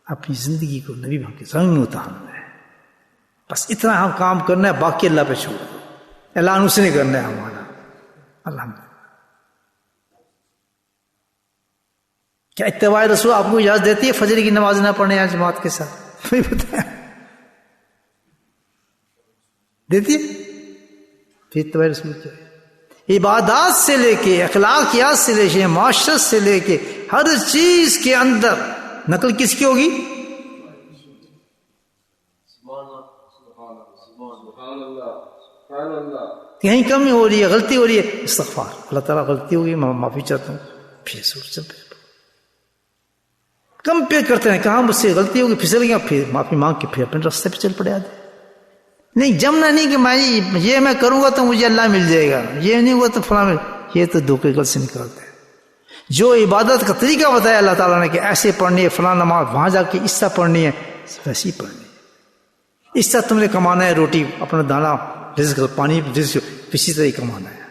اپنی زندگی کو نبی کے رنگ میں اتارنا ہے. بس اتنا ہم کام کرنا ہے، باقی اللہ پہ چھوڑ دو. اعلان اس نے کرنا ہے ہمارا. الحمدللہ. کیا اتباع رسول آپ کو اجازت دیتی ہے فجر کی نماز نہ پڑھنے یہاں جماعت کے ساتھ؟ نہیں بتایا دیتی ہے؟ پھر اتباع رسول کیا ہے؟ عبادات سے لے کے اخلاقیات سے لے کے معاشرت سے لے کے ہر چیز کے اندر نقل کس کی ہوگی؟ کہیں کمی ہو رہی ہے، غلطی ہو رہی ہے، استغفار، اللہ تعالیٰ غلطی ہوگی میں معافی چاہتا ہوں، پھر چل پہ کم پہ کرتے ہیں، کہاں مجھ سے غلطی ہوگی، پھسل گیا، پھر معافی مانگ کے پھر اپنے راستے پہ چل پڑے آدھے. نہیں جمنا نہیں کہ میں کروں گا تو مجھے اللہ مل جائے گا، یہ نہیں ہوا تو فلاں. یہ تو دھوکے گل سے نکالتے ہیں. جو عبادت کا طریقہ بتایا اللہ تعالیٰ نے کہ ایسے پڑھنی ہے، فلاں نماز وہاں جا کے اس طرح پڑھنی ہے، ویسی پڑھنی ہے، اس طرح تم نے کمانا ہے، روٹی اپنا دانا رزق پانی رزق اسی طرح ہی کمانا ہے،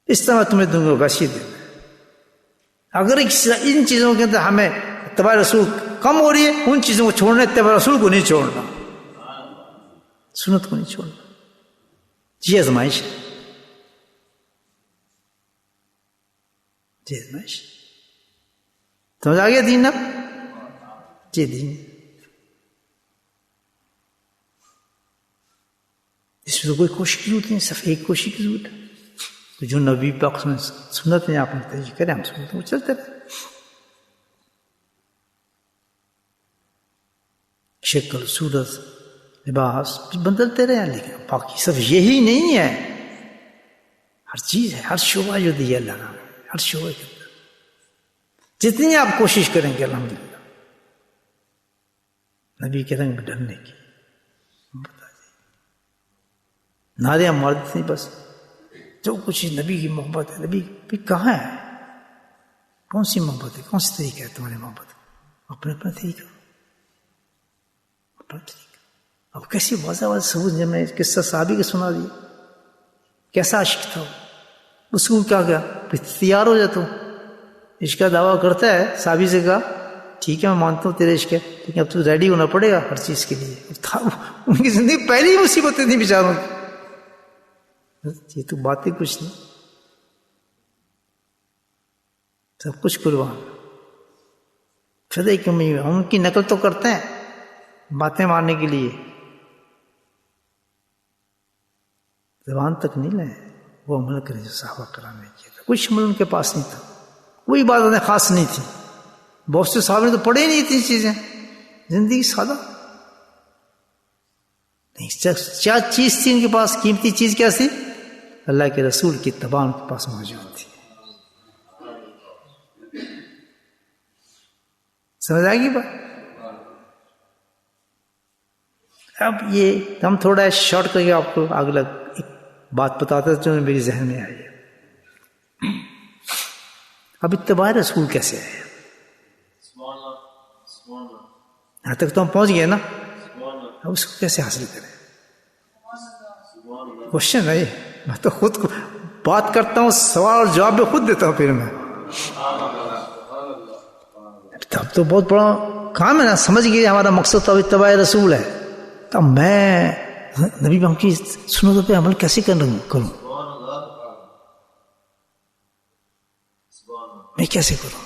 اس طرح میں تمہیں دوں گا، ویسی دینا ہے. اگر ان چیزوں کے اندر ہمیں اتباع رسول کم ہو رہی ہے، ان چیزوں کو چھوڑنا، اتباع رسول کو نہیں چھوڑنا، سنت کو نہیں چھوڑنا. یہ آزمائش ہے، یہ آزمائش. سمجھ آ گیا دین نا؟ یہ دین، اس میں تو کوئی کوشش کی ضرورت نہیں، صرف ایک کوشش کی ضرورت ہے. تو جو نبی پاک سنت نے آپ نے ترجیح کرے، ہم سنت کو چلتے رہے. شکل، صورت، لباس بدلتے رہے، لیکن باقی صرف یہی نہیں ہے، ہر چیز ہے، ہر شعبہ جو دیا اللہ نے، ہر شعبے کے اندر جتنی آپ کوشش کریں گے الحمدللہ نبی کے رنگ میں ڈھلنے کی، بتا دیں نعرے ہم مار دیتے ہیں بس، جو کچھ نبی کی محبت ہے، نبی کہاں ہے؟ کون سی محبت ہے؟ کون سی طریقہ ہے تمہاری محبت؟ اپنے اپنا طریقہ، اپنا طریقہ. اب کیسی واضح واضح ثبوت جب میں قصہ صحابی کے سنا دیا، کیسا عاشق تھا اس کو، کیا تیار ہو جاتا ہوں. عشق کا دعویٰ کرتا ہے، صحابی سے کہا ٹھیک ہے میں مانتا ہوں تیرے عشق ہے، لیکن اب تو ریڈی ہونا پڑے گا ہر چیز کے لیے. ان کی زندگی پہلی ہی مصیبتیں تھیں بیچاروں کی. یہ تو باتیں کچھ نہیں، سب کچھ قربان. فدائے کیوں نہیں؟ ہم ان کی نقل تو کرتے ہیں باتیں مارنے کے لیے، زبان تک نہیں لائے. وہ عمل کرے جو صحابہ کرام نے کیا تھا. کچھ عمل ان کے پاس نہیں تھا، کوئی باتیں خاص نہیں تھی. بہت سے صحابہ نے تو پڑھے ہی نہیں تھی چیزیں. زندگی سادہ نہیں. کیا چیز تھی ان کے پاس؟ قیمتی چیز کیا تھی؟ اللہ کے رسول کی اتباع ان کے پاس موجود تھی. سمجھ آئے گی بات؟ اب یہ ہم تھوڑا شارٹ کر کے آپ کو اگلا ایک بات بتاتا جو میری ذہن میں آئی ہے. اب اتباع رسول کیسے ہے؟ یہاں تک تو ہم پہنچ گئے نا. اب اس کو کیسے حاصل کریں؟ کوشچن ہے یہ. میں تو خود کو بات کرتا ہوں، سوال اور جواب بھی خود دیتا ہوں. پھر میں اب تو بہت بڑا کام ہے نا. سمجھ گئے ہمارا مقصد تو اتباع رسول ہے. تو میں نبی ہم کی سنتوں پہ عمل کیسے کروں؟ میں کیسے کروں؟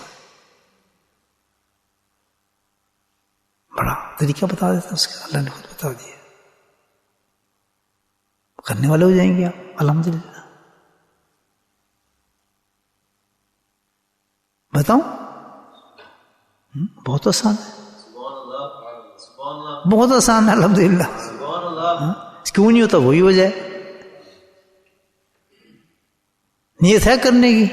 بڑا طریقہ بتا دیتا اس کا، اللہ نے خود بتا دیا. کرنے والے ہو جائیں گے آپ الحمدللہ. بتاؤں؟ بہت آسان ہے، بہت آسان ہے الحمدللہ. کیوں نہیں ہوتا؟ وہی ہو جائے. نیت ہے کرنے کی،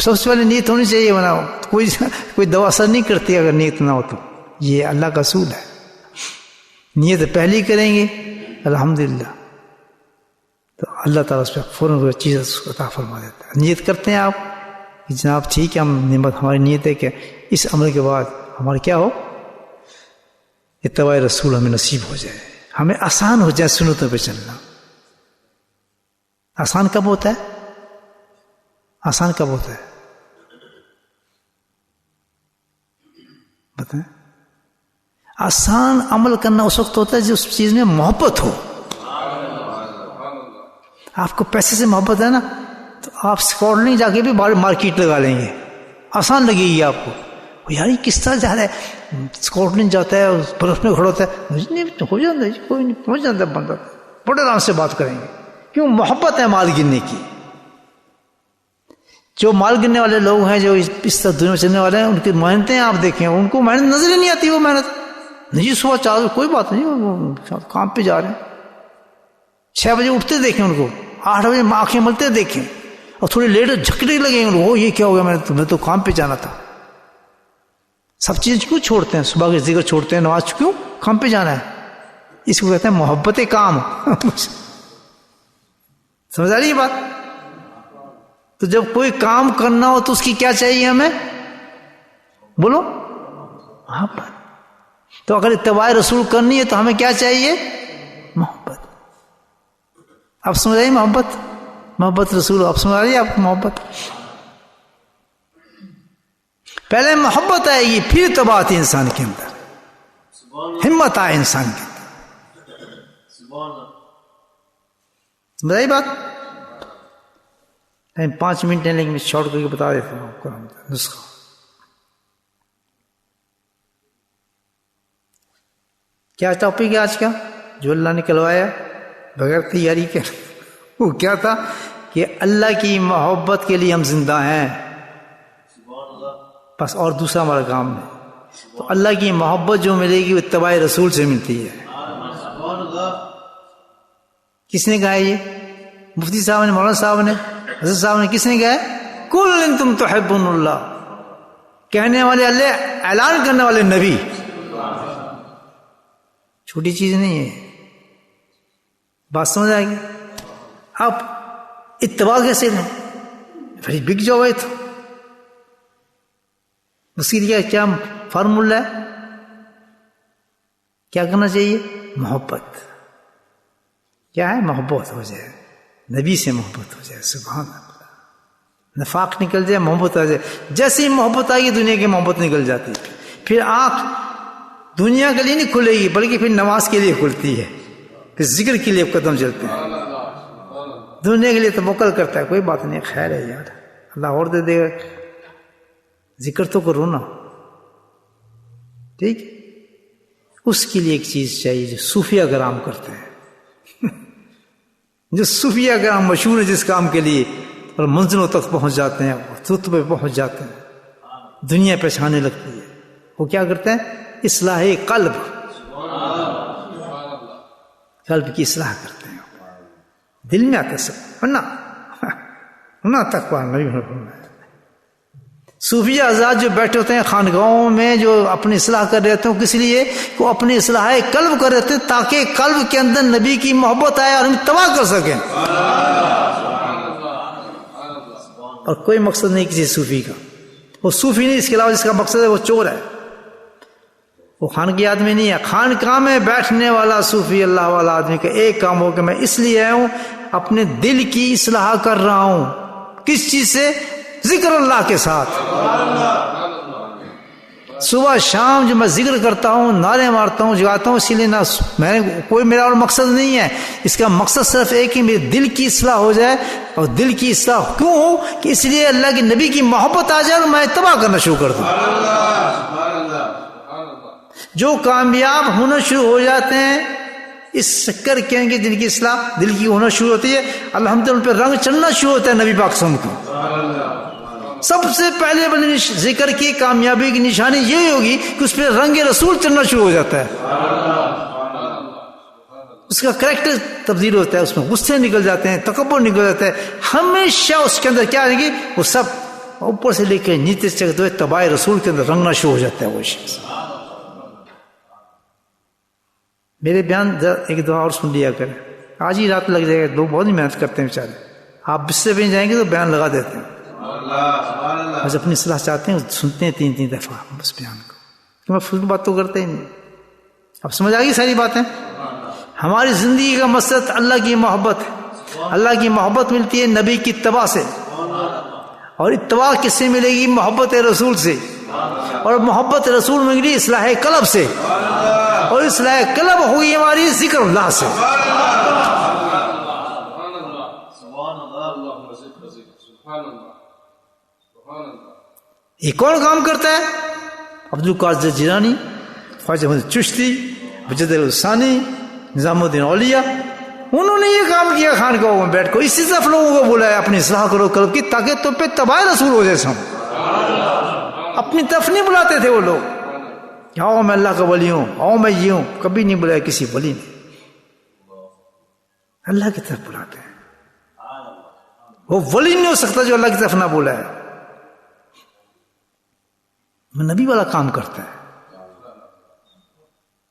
سب سے پہلے نیت ہونی چاہیے. بناؤ کوئی دوا اثر نہیں کرتی اگر نیت نہ ہو تو. یہ اللہ کا اصول ہے. نیت پہلی کریں گے الحمدللہ تو اللہ تعالیٰ اس پہ فوراً چیز عطا فرما دیتا ہے. نیت کرتے ہیں آپ کہ جناب ٹھیک ہے، ہم نعمت ہماری نیت ہے کہ اس عمل کے بعد ہمارا کیا ہو؟ اتباع رسول ہمیں نصیب ہو جائے، ہمیں آسان ہو جائے سنتوں پہ چلنا. آسان کب ہوتا ہے؟ آسان کب ہوتا ہے بتائیں؟ آسان عمل کرنا اس وقت ہوتا ہے جس چیز میں محبت ہو. آپ کو پیسے سے محبت ہے نا تو آپ اسکاٹ لینڈ جا کے بھی مارکیٹ لگا لیں گے، آسان لگے گی آپ کو. یار یہ کس طرح جا رہا ہے، اسکاٹ لینڈ جاتا ہے برف میں کھڑا ہوتا ہے، مجھے نہیں ہو جاتا ہے، کوئی نہیں پہنچ جاتا ہے بندہ. بڑے آرام سے بات کریں گے، کیوں؟ محبت ہے مال گننے کی. جو مال گننے والے لوگ ہیں، جو اس طرح دنیا میں چلنے والے ہیں، ان کی محنتیں آپ دیکھیں، ان کو محنت نظر ہی نہیں آتی. وہ محنت نہیں، صبح 4 بجے کوئی بات نہیں، وہ کام پہ جا رہے ہیں، 6 بجے اٹھتے دیکھیں ان کو، 8 بجے آنکھیں ملتے دیکھیں، اور تھوڑی لیٹ جھکنے لگے ان کو. یہ کیا ہو گیا؟ میں تو کام پہ جانا تھا. سب چیز کیوں چھوڑتے ہیں؟ صبح کے ذکر چھوڑتے ہیں، نماز کیوں؟ کام پہ جانا ہے. اس کو کہتے ہیں محبت کام. سمجھ آ رہی ہے بات؟ تو جب کوئی کام کرنا ہو تو اس کی کیا چاہیے ہمیں؟ بولو محبت. تو اگر اتباع رسول کرنی ہے تو ہمیں کیا چاہیے؟ محبت. اب سمجھ آئی محبت رسول؟ اب سمجھ آ رہی ہے آپ کو محبت؟ پہلے محبت آئے گی، پھر اتباع آتی ہے انسان کے اندر، ہمت آئے انسان کے اندر. سمجھ آئی بات؟ 5 منٹ ہیں لیکن میں شارٹ کر کے بتا دیتا ہوں آپ کو نسخہ. کیا ٹاپک ہے آج کا جو اللہ نے کلوایا بغیر تیاری کے؟ وہ کیا تھا کہ اللہ کی محبت کے لیے ہم زندہ ہیں بس، اور دوسرا ہمارا کام ہے. تو اللہ کی محبت جو ملے گی وہ اتباع رسول سے ملتی ہے. کس نے کہا یہ؟ مفتی صاحب نے، مولانا صاحب نے، حضرت صاحب نے. کس نے کہا ہے؟ کل انتم تحبون اللہ. کہنے والے اللہ، اعلان کرنے والے نبی. چھوٹی چیز نہیں ہے. بات سمجھ آئے گی؟ اب اتباع کیسے لیں؟ پھر بک جاؤ گئے تو اس کے لیے کیا فارمولہ ہے؟ کیا کرنا چاہیے؟ محبت. کیا ہے؟ محبت ہو جائے، نبی سے محبت ہو جائے. سبحان اللہ. نفاق نکل جائے، محبت آ جائے. جیسے ہی محبت آئے گی دنیا کی محبت نکل جاتی ہے. پھر آنکھ دنیا کے لیے نہیں کھلے گی بلکہ پھر نماز کے لیے کھلتی ہے، پھر ذکر کے لیے قدم چلتے ہیں. دنیا کے لیے تو موکل کرتا ہے، کوئی بات نہیں، خیر ہے یار، اللہ اور دے دے گا، ذکر تو کرو نا. ٹھیک. اس کے لیے ایک چیز چاہیے جو صوفیہ کرام کرتے ہیں جو صوفیہ کرام مشہور ہے جس کام کے لیے، اور منزلوں تک پہنچ جاتے ہیں، رتبے پہ پہنچ جاتے ہیں، دنیا پہچانے لگتی ہے. وہ کیا کرتے ہیں؟ اصلاح قلب، قلب کی اصلاح کرتے ہیں. دل میں آتے سب، ورنہ تقویٰ نہیں ہونا. صوفیہ حضرات جو بیٹھے ہوتے ہیں خانقاہوں میں، جو اپنی اصلاح کر رہے ہوتے ہیں، کس لیے؟ وہ اپنی اصلاح قلب کر رہے ہوتے ہیں تاکہ قلب کے اندر نبی کی محبت آئے اور ہم تباہ کر سکیں. اور کوئی مقصد نہیں کسی صوفی کا. وہ صوفی نہیں، اس کے علاوہ جس کا مقصد ہے وہ چور ہے، وہ خانقاہ آدمی نہیں ہے. خانقاہ میں بیٹھنے والا صوفی اللہ والا آدمی کا ایک کام ہو کہ میں اس لیے آیا ہوں اپنے دل کی اصلاح کر رہا ہوں. کس چیز سے؟ ذکر اللہ کے ساتھ. صبح شام جو میں ذکر کرتا ہوں، نعرے مارتا ہوں، جگاتا ہوں، اسی لیے نہ میں کوئی میرا اور مقصد نہیں ہے. اس کا مقصد صرف ایک ہی، میرے دل کی اصلاح ہو جائے. اور دل کی اصلاح کیوں ہو؟ کہ اس لیے اللہ کے نبی کی محبت آ جائے اور میں اتباع کرنا شروع کر دوں. جو کامیاب ہونا شروع ہو جاتے ہیں اس چکر کے ان کے دل کی اصلاح دل کی ہونا شروع ہوتی ہے، الحمدللہ ان پہ رنگ چڑھنا شروع ہوتا ہے نبی پاک صلی اللہ علیہ وسلم کو. سب سے پہلے بڑی ذکر کی کامیابی کی نشانی یہی ہوگی کہ اس پہ رنگ رسول چڑھنا شروع ہو جاتا ہے. اس کا کریکٹر تبدیل ہوتا ہے، اس میں غصے نکل جاتے ہیں، تکبر نکل جاتا ہے. ہمیشہ اس کے اندر کیا آئے گی؟ وہ سب اوپر سے لے کے نیچے سے اتباع رسول کے اندر رنگنا شروع ہو جاتا ہے. وہ شخص میرے بیان ایک دعا اور سن لیا کریں، آج ہی رات لگ جائے گا. لوگ بہت ہی محنت کرتے ہیں بیچارے، آپ بستر پہ جائیں گے تو بیان لگا دیتے ہیں. بس اپنی اصلاح چاہتے ہیں، سنتے ہیں 3 دفعہ بس بیان کو، کہ میں فضول بات تو کرتے ہی نہیں. اب سمجھ آ گئی ساری باتیں. ہماری زندگی کا مقصد اللہ کی محبت ہے. اللہ کی محبت ملتی ہے نبی کی اتباع سے، اور اتباع کس سے ملے گی؟ محبت رسول سے. اور محبت رسول ملے گی اصلاح قلب سے، اور اصلاح قلب ہوگی ہماری ذکر اللہ سے. یہ کون کام کرتا ہے؟ عبد القادر جیلانی، خواجہ احمد چشتی، مجدد الثانی، نظام الدین اولیاء، انہوں نے یہ کام کیا خانقاہوں میں بیٹھ کر. اسی طرف لوگوں کو بولا ہے اپنی اصلاح کرو قلب کی، تاکہ تم پہ اتباع رسول ہو جائے. سب اپنی طرف نہیں بلاتے تھے وہ لوگ، آؤ میں اللہ کا ولی ہوں، آؤ میں یہ ہوں. کبھی نہیں بلایا کسی ولی نے، اللہ کی طرف بلاتے ہیں. وہ ولی نہیں ہو سکتا جو اللہ کی طرف نہ بولا ہے. وہ نبی والا کام کرتا ہے.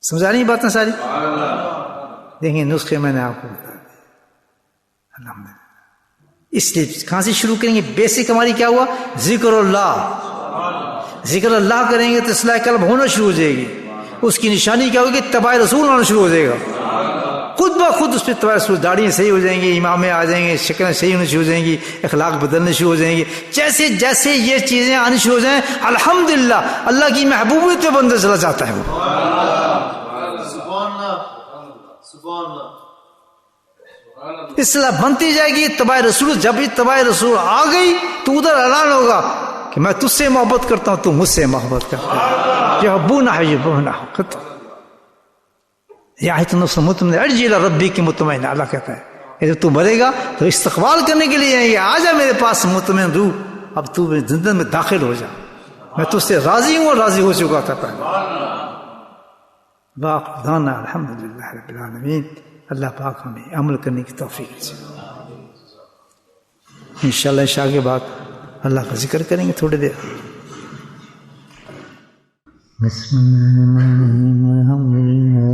سمجھا نہیں باتیں ساری؟ دیکھیں نسخے میں نے آپ کو بتا دیا. الحمدللہ. اس لیے کہاں سے شروع کریں گے؟ بیسک ہماری کیا ہوا؟ ذکر اللہ. ذکر اللہ کریں گے تو اصلاح قلب ہونا شروع ہو جائے گی. اس کی نشانی کیا ہوگی؟ اتباع رسول ہونا شروع ہو جائے گا. خود بخود اس پہ اتباع رسول، داڑیاں صحیح ہو جائیں گی، امامیں آ جائیں گے، شکلیں صحیح ہونی شروع ہو جائیں گی، اخلاق بدلنے شروع ہو جائیں گے. جیسے جیسے یہ چیزیں آنی شروع ہو جائیں الحمدللہ اللہ کی محبوبیت پہ بندہ چلا جاتا ہے. وہ اصلاح بنتی جائے گی. اتباع رسول، جب اتباع رسول آ گئی تو ادھر اعلان ہوگا کہ میں تجھ سے محبت کرتا ہوں، تو مجھ سے محبت کرتا ہے. یحبونہ یحبونہ ختم. یہ آیت نفس مطمئن ارجع الی ربی کی مطمئن. اللہ کہتا ہے جب تو مرے گا تو استقبال کرنے کے لیے آئیں گے، آ جا میرے پاس مطمئن روح، اب تو زندگی میں داخل ہو جا، میں تجھ سے راضی ہوں اور راضی ہو چکا تھا پہلے. باقی دانا الحمدللہ رب العالمین. اللہ پاک ہمیں عمل کرنے کی توفیق دے. انشاءاللہ عشاء کے بعد اللہ کا ذکر کریں گے تھوڑی دیر. بسم اللہ الحمدللہ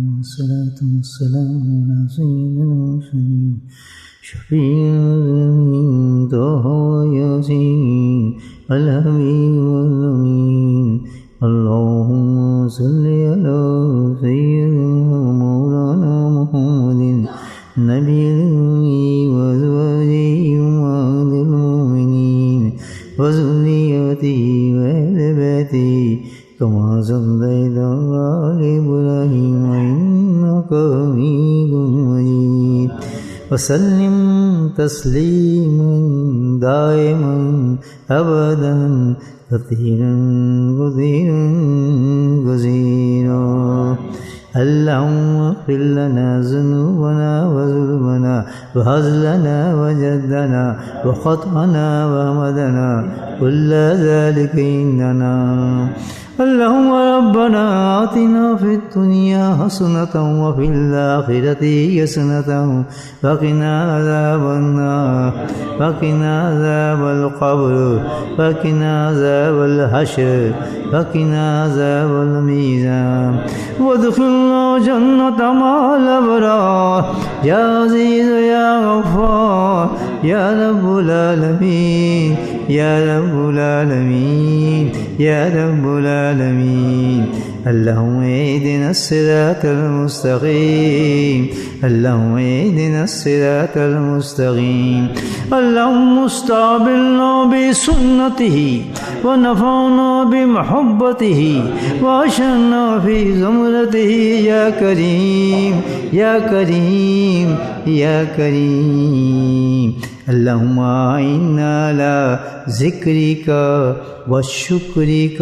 والصلاة والسلام علی سیدنا شفيع المذنبين طه وياسين الحبيب والأمين اللهم صل على سيدنا مولانا محمد النبي الأمي وأزواجه أمهات المؤمنين وذريته وأهل بيته كما صليت على إبراهيم إنك حميد مجيد وسلم تسليما دائما أبدا كثيرا كثيرا كثيرا اللهم اغفر لنا ذنوبنا وظلمنا وهزلنا وجدنا وخطأنا وأمدنا كل ذلك عندنا اللهم ربنا آتنا في الدنيا حسنة وفي الآخرة حسنة وقنا عذاب النار وقنا عذاب القبر وقنا عذاب الحشر وقنا عذاب الميزان وادخلنا جنة مع الأبرار يا عزيز يا غفار يا رب العالمين يا رب العالمين يا رب العالمين اللهم اهدنا الصراط المستقيم اللهم اهدنا الصراط المستقيم اللهم استعملنا بسنته ونفعنا بمحبته واشرنا في زمرته يا كريم يا كريم يا كريم اللهم أعنا على ذكرك وشكرك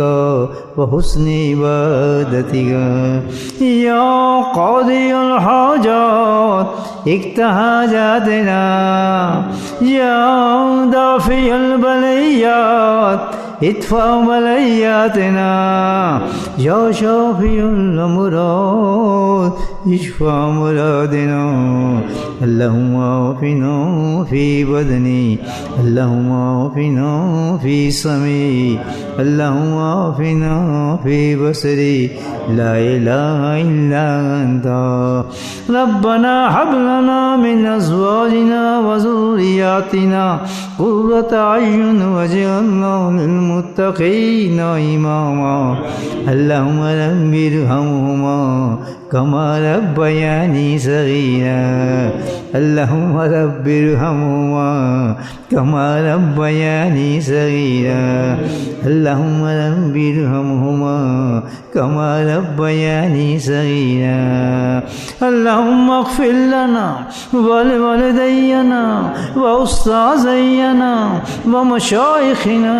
وحسن عبادتك يا قاضي الحاجات اقض حاجاتنا يا دافع البليات ادفع بلياتنا يا شافي الأمراض اشفع مرادنا اللهم عافنا في بدني اللهم عافنا في سمعي اللهم عافنا في بصري لا إله إلا أنت ربنا هب لنا من أزواجنا وذرياتنا قرة أعين واجعلنا للمتقين إماما اللهم رب ارحمهما كما ربياني صغيرا اللهم رب ارحمهما كما ربياني صغيرا اللهم رب ارحمهما كما ربياني صغيرا اللهم اغفر لنا ولوالدينا وأستاذينا ومشايخنا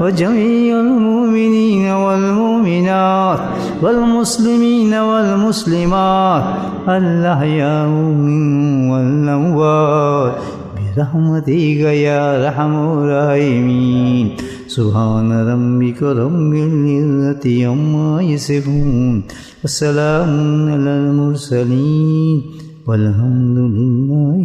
وجميع المؤمنين والمؤمنات والمسلمين والمسلمات الأحياء منهم والأموات برحمتك يا أرحم الراحمين سبحان ربك رب العزة عما يصفون وسلام على المرسلين والحمد لله